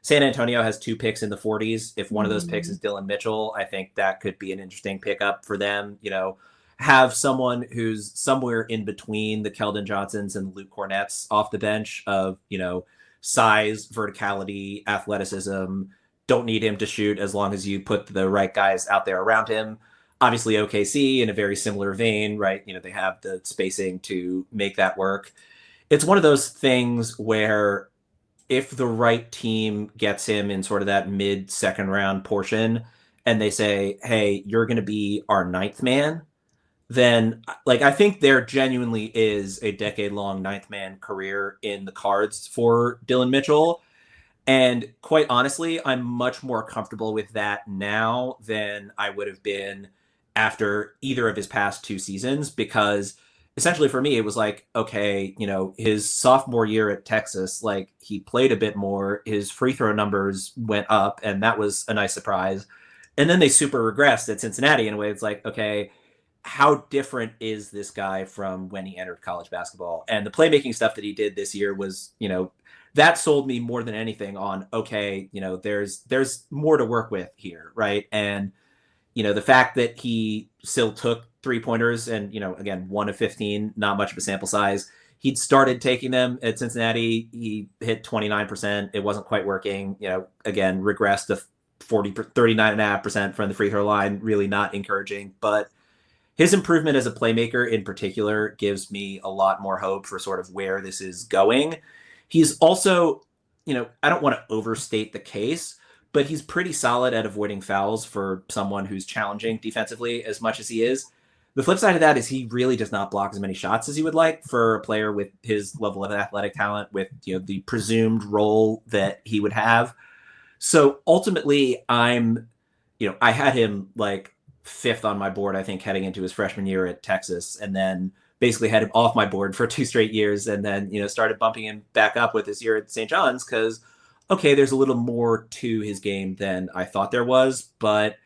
San Antonio has 2 picks in the 40s. If one of those picks is Dylan Mitchell, I think that could be an interesting pickup for them. Have someone who's somewhere in between the Keldon Johnsons and Luke Cornett's off the bench of, size, verticality, athleticism. Don't need him to shoot as long as you put the right guys out there around him. Obviously, OKC in a very similar vein, right? They have the spacing to make that work. It's one of those things where if the right team gets him in sort of that mid-second round portion and they say, hey, you're going to be our 9th man, then I think there genuinely is a decade-long 9th man career in the cards for Dylan Mitchell. And quite honestly, I'm much more comfortable with that now than I would have been after either of his past 2 seasons, because essentially for me, it was like, okay, his sophomore year at Texas, he played a bit more, his free throw numbers went up, and that was a nice surprise. And then they super regressed at Cincinnati in a way. It's like, okay, how different is this guy from when he entered college basketball? And the playmaking stuff that he did this year was, that sold me more than anything on, okay, there's more to work with here, right? And, the fact that he still took 3-pointers and, again, 1 of 15, not much of a sample size. He'd started taking them at Cincinnati. He hit 29%. It wasn't quite working, again, regressed to 39.5% from the free throw line, really not encouraging. But his improvement as a playmaker in particular gives me a lot more hope for sort of where this is going. He's also, I don't want to overstate the case, but he's pretty solid at avoiding fouls for someone who's challenging defensively as much as he is. The flip side of that is he really does not block as many shots as you would like for a player with his level of athletic talent, with the presumed role that he would have. So ultimately, I had him 5th on my board, I think, heading into his freshman year at Texas, and then basically had him off my board for 2 straight years, and then started bumping him back up with his year at St. John's because, okay, there's a little more to his game than I thought there was. But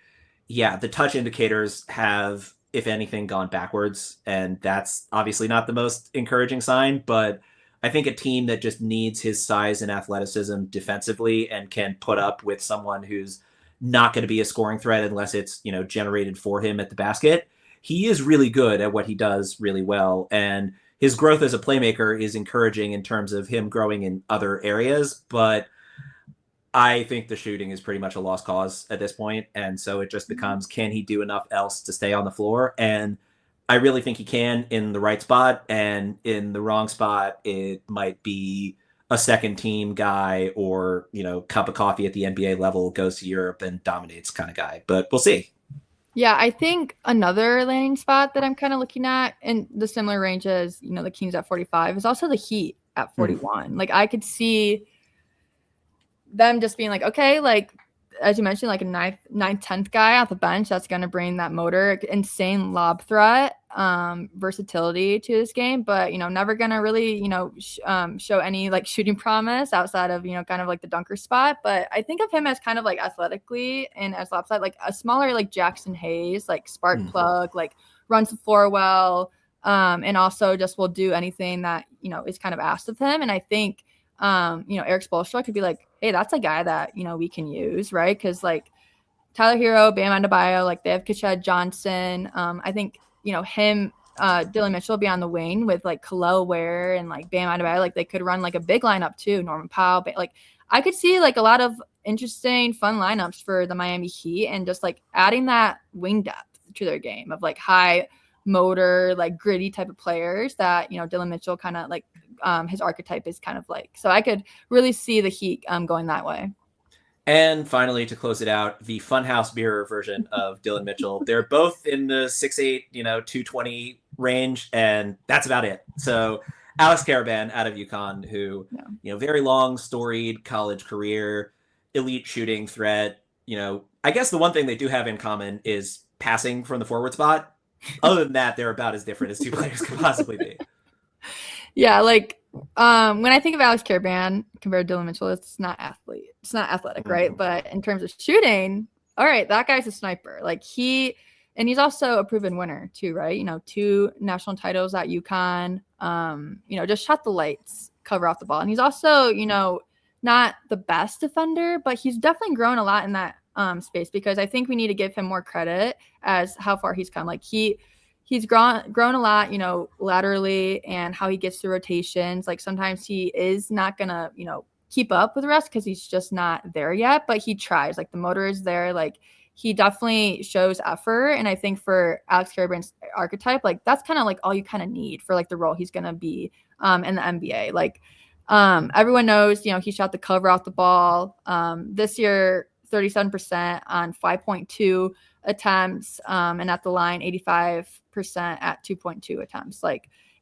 yeah, the touch indicators have, if anything, gone backwards, and that's obviously not the most encouraging sign. But I think a team that just needs his size and athleticism defensively and can put up with someone who's not going to be a scoring threat unless it's, generated for him at the basket. He is really good at what he does really well. And his growth as a playmaker is encouraging in terms of him growing in other areas. But I think the shooting is pretty much a lost cause at this point. And so it just becomes, can he do enough else to stay on the floor? And I really think he can in the right spot, and in the wrong spot, it might be a second team guy or, cup of coffee at the NBA level, goes to Europe and dominates kind of guy, but we'll see.
Yeah, I think another landing spot that I'm kind of looking at in the similar range as, the Kings at 45 is also the Heat at 41. I could see them just being okay, as you mentioned, a ninth, 10th guy off the bench that's going to bring that motor, insane lob threat, versatility to this game, but, never going to really, show any shooting promise outside of, kind of the dunker spot. But I think of him as kind of athletically and as lopside, a smaller Jackson Hayes, spark plug, runs the floor well, and also just will do anything that, is kind of asked of him. And I think, Eric Spoelstra could be hey, that's a guy that, you know, we can use, right? Because like Tyler Hero, Bam Adebayo, like they have Keshad Johnson. I think, you know, him, Dylan Mitchell will be on the wing with like Khalil Ware and like Bam Adebayo. Like they could run like a big lineup too. Norman Powell, but like I could see like a lot of interesting, fun lineups for the Miami Heat, and just like adding that wing depth to their game of like high motor, like gritty type of players that, you know, Dylan Mitchell kind of like his archetype is kind of like. So I could really see the Heat going that way.
And finally, to close it out, the Funhouse Mirror version of Dylan Mitchell. They're both in the 6'8", 220 range, and that's about it. So Alex Karaban out of UConn, who, very long, storied college career, elite shooting threat. I guess the one thing they do have in common is passing from the forward spot. Other than that, they're about as different as two players could possibly be.
Yeah, like when I think of Alex Karaban compared to Dylan Mitchell, it's not athletic, right? Mm-hmm. But in terms of shooting, all right, that guy's a sniper. Like he's also a proven winner too, right? 2 national titles at UConn. Just shot the lights, cover off the ball. And he's also, not the best defender, but he's definitely grown a lot in that space, because I think we need to give him more credit as how far he's come. Like he's grown a lot, laterally, and how he gets through rotations. Like sometimes he is not gonna, keep up with the rest because he's just not there yet, but he tries. Like the motor is there. Like he definitely shows effort. And I think for Alex Karaban's archetype, like that's kind of like all you kind of need for like the role he's gonna be in the NBA. Like everyone knows, he shot the cover off the ball. This year, 37% on 5.2 attempts, and at the line 85% at 2.2 attempts.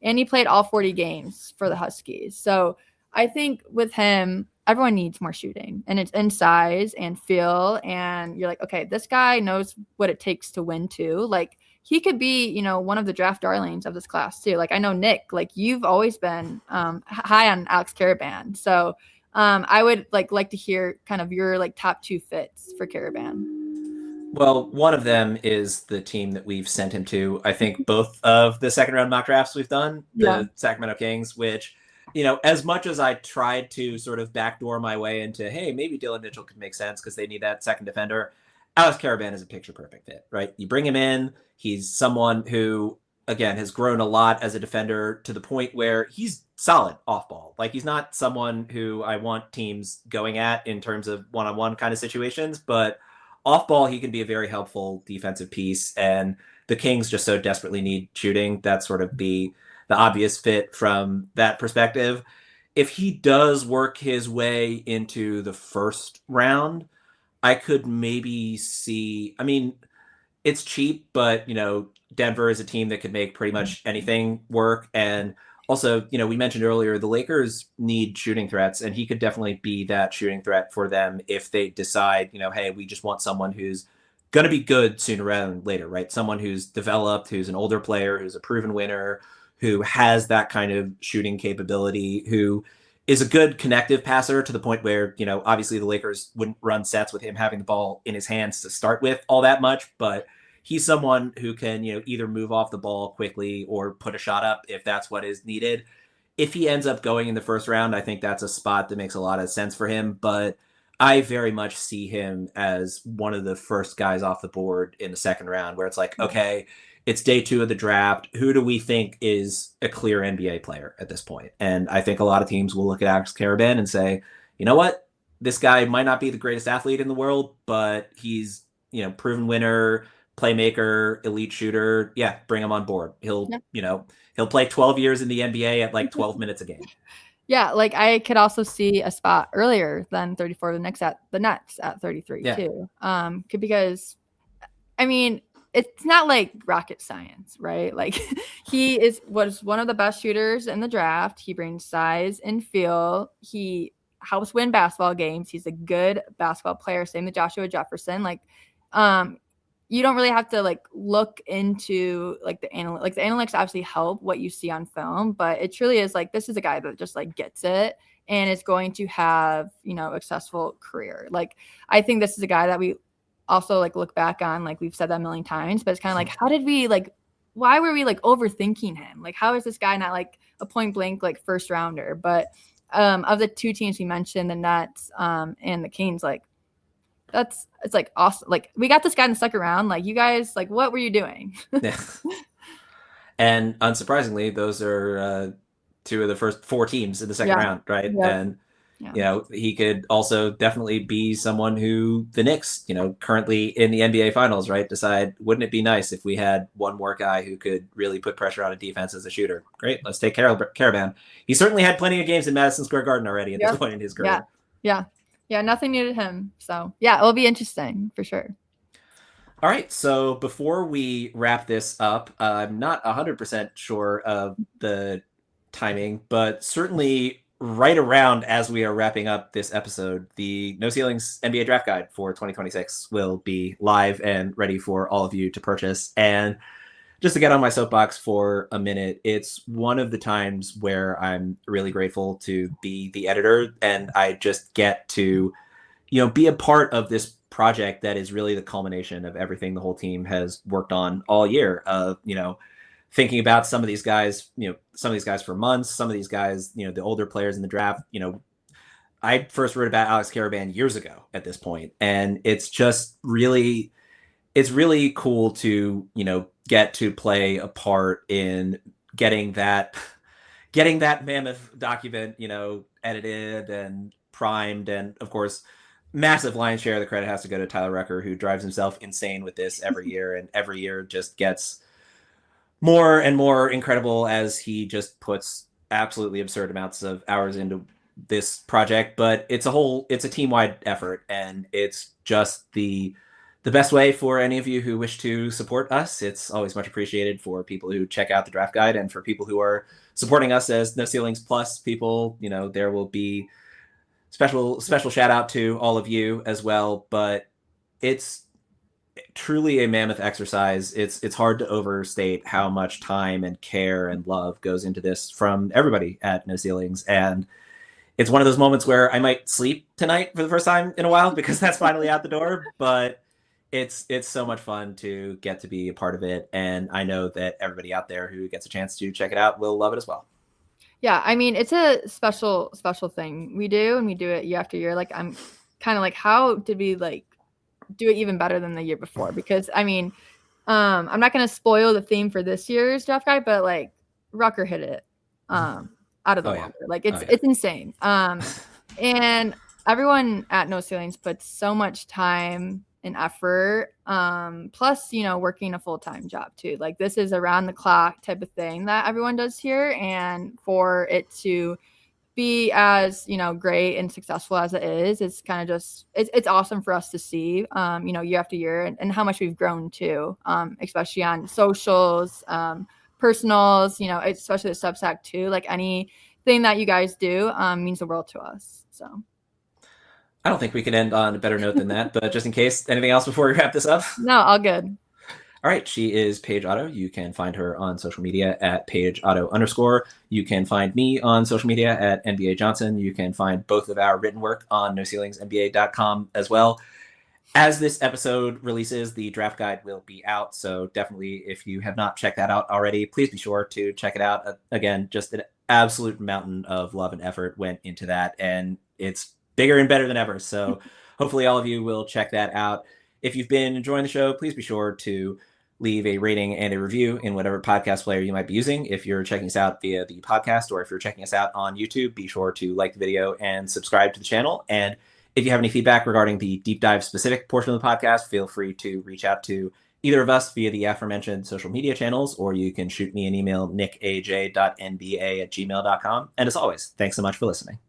And he played all 40 games for the Huskies. So I think with him, everyone needs more shooting, and it's in size and feel. And you're like, okay, this guy knows what it takes to win too. Like he could be, one of the draft darlings of this class too. Like I know Nick, like you've always been high on Alex Karaban. So I would like to hear kind of your like top 2 fits for Karaban.
Well, one of them is the team that we've sent him to. I think both of the second round mock drafts we've done, the Sacramento Kings, which, as much as I tried to sort of backdoor my way into, hey, maybe Dylan Mitchell could make sense because they need that second defender, Alex Karaban is a picture perfect fit, right? You bring him in, he's someone who, again, has grown a lot as a defender to the point where he's solid off ball. Like he's not someone who I want teams going at in terms of one-on-one kind of situations, but off ball, he can be a very helpful defensive piece, and the Kings just so desperately need shooting. That's sort of the obvious fit from that perspective. If he does work his way into the first round, I could maybe see, I mean, it's cheap, but, Denver is a team that could make pretty much anything work. And also, we mentioned earlier, the Lakers need shooting threats, and he could definitely be that shooting threat for them if they decide, hey, we just want someone who's going to be good sooner rather than later, right? Someone who's developed, who's an older player, who's a proven winner, who has that kind of shooting capability, who is a good connective passer to the point where, obviously the Lakers wouldn't run sets with him having the ball in his hands to start with all that much, but he's someone who can, either move off the ball quickly or put a shot up if that's what is needed. If he ends up going in the first round, I think that's a spot that makes a lot of sense for him. But I very much see him as one of the first guys off the board in the second round, where it's like, okay, it's day 2 of the draft. Who do we think is a clear NBA player at this point? And I think a lot of teams will look at Alex Karaban and say, you know what? This guy might not be the greatest athlete in the world, but he's, proven winner, playmaker, elite shooter. Yeah, bring him on board. He'll play 12 years in the NBA at like 12 minutes a game.
Yeah, like I could also see a spot earlier than 34 the Nets at 33 too. Because I mean, it's not like rocket science, right? Like he was one of the best shooters in the draft. He brings size and feel. He helps win basketball games. He's a good basketball player. Same with Joshua Jefferson. Like, you don't really have to like look into like the analytics. Like the analytics obviously help what you see on film, but it truly is like, this is a guy that just like gets it and is going to have, a successful career. Like, I think this is a guy that we also like look back on, like we've said that a million times, but it's kind of like, why were we like overthinking him? Like, how is this guy not like a point blank, like first rounder? But of the two teams we mentioned, the Nets and the Kings, like it's like awesome. Like we got this guy in the second round. Like you guys, like what were you doing?
Yeah. And unsurprisingly, those are two of the first four teams in the second round, right?
Yep.
And he could also definitely be someone who the Knicks, currently in the NBA Finals, right, decide, wouldn't it be nice if we had one more guy who could really put pressure on a defense as a shooter? Great, let's take Karaban. He certainly had plenty of games in Madison Square Garden already at this point in his career.
Yeah, nothing needed him. So, it'll be interesting for sure.
All right, so before we wrap this up, I'm not 100% sure of the timing, but certainly right around as we are wrapping up this episode, the No Ceilings NBA Draft Guide for 2026 will be live and ready for all of you to purchase. And just to get on my soapbox for a minute, it's one of the times where I'm really grateful to be the editor, and I just get to, be a part of this project that is really the culmination of everything the whole team has worked on all year. Thinking about some of these guys, for months, some of these guys, the older players in the draft, I first wrote about Alex Karaban years ago at this point. And it's just really, cool to, get to play a part in getting that mammoth document, edited and primed. And of course, massive lion's share of the credit has to go to Tyler Rucker, who drives himself insane with this every year, and every year just gets more and more incredible as he just puts absolutely absurd amounts of hours into this project. But it's a team-wide effort, and it's just the best way for any of you who wish to support us. It's always much appreciated for people who check out the draft guide, and for people who are supporting us as No Ceilings Plus people, there will be special shout out to all of you as well. But it's truly a mammoth exercise. It's hard to overstate how much time and care and love goes into this from everybody at No Ceilings. And it's one of those moments where I might sleep tonight for the first time in a while, because that's finally out the door. But it's so much fun to get to be a part of it. And I know that everybody out there who gets a chance to check it out will love it as well.
Yeah, I mean, it's a special thing we do, and we do it year after year. Like, I'm kind of like, how did we do it even better than the year before? Because I mean, I'm not going to spoil the theme for this year's draft guide, but Rucker hit it out of the water. It's insane. And everyone at No Ceilings puts so much time and effort, plus working a full-time job too. This is around the clock type of thing that everyone does here, and for it to be as great and successful as it is, it's kind of just it's awesome for us to see year after year, and how much we've grown too, especially on socials, personals, especially the Substack too. Anything that you guys do means the world to us. So
I don't think we can end on a better note than that, but just in case, anything else before we wrap this up?
No, all good.
All right, she is Paige Otto. You can find her on social media at @PaigeOtto_. You can find me on social media at NBA Johnson. You can find both of our written work on NoCeilingsNBA.com as well. As this episode releases, the draft guide will be out, so definitely, if you have not checked that out already, please be sure to check it out. Again, just an absolute mountain of love and effort went into that, and it's bigger and better than ever. So hopefully all of you will check that out. If you've been enjoying the show, please be sure to leave a rating and a review in whatever podcast player you might be using. If you're checking us out via the podcast, or if you're checking us out on YouTube, be sure to like the video and subscribe to the channel. And if you have any feedback regarding the deep dive specific portion of the podcast, feel free to reach out to either of us via the aforementioned social media channels, or you can shoot me an email, nickaj.nba@gmail.com. And as always, thanks so much for listening.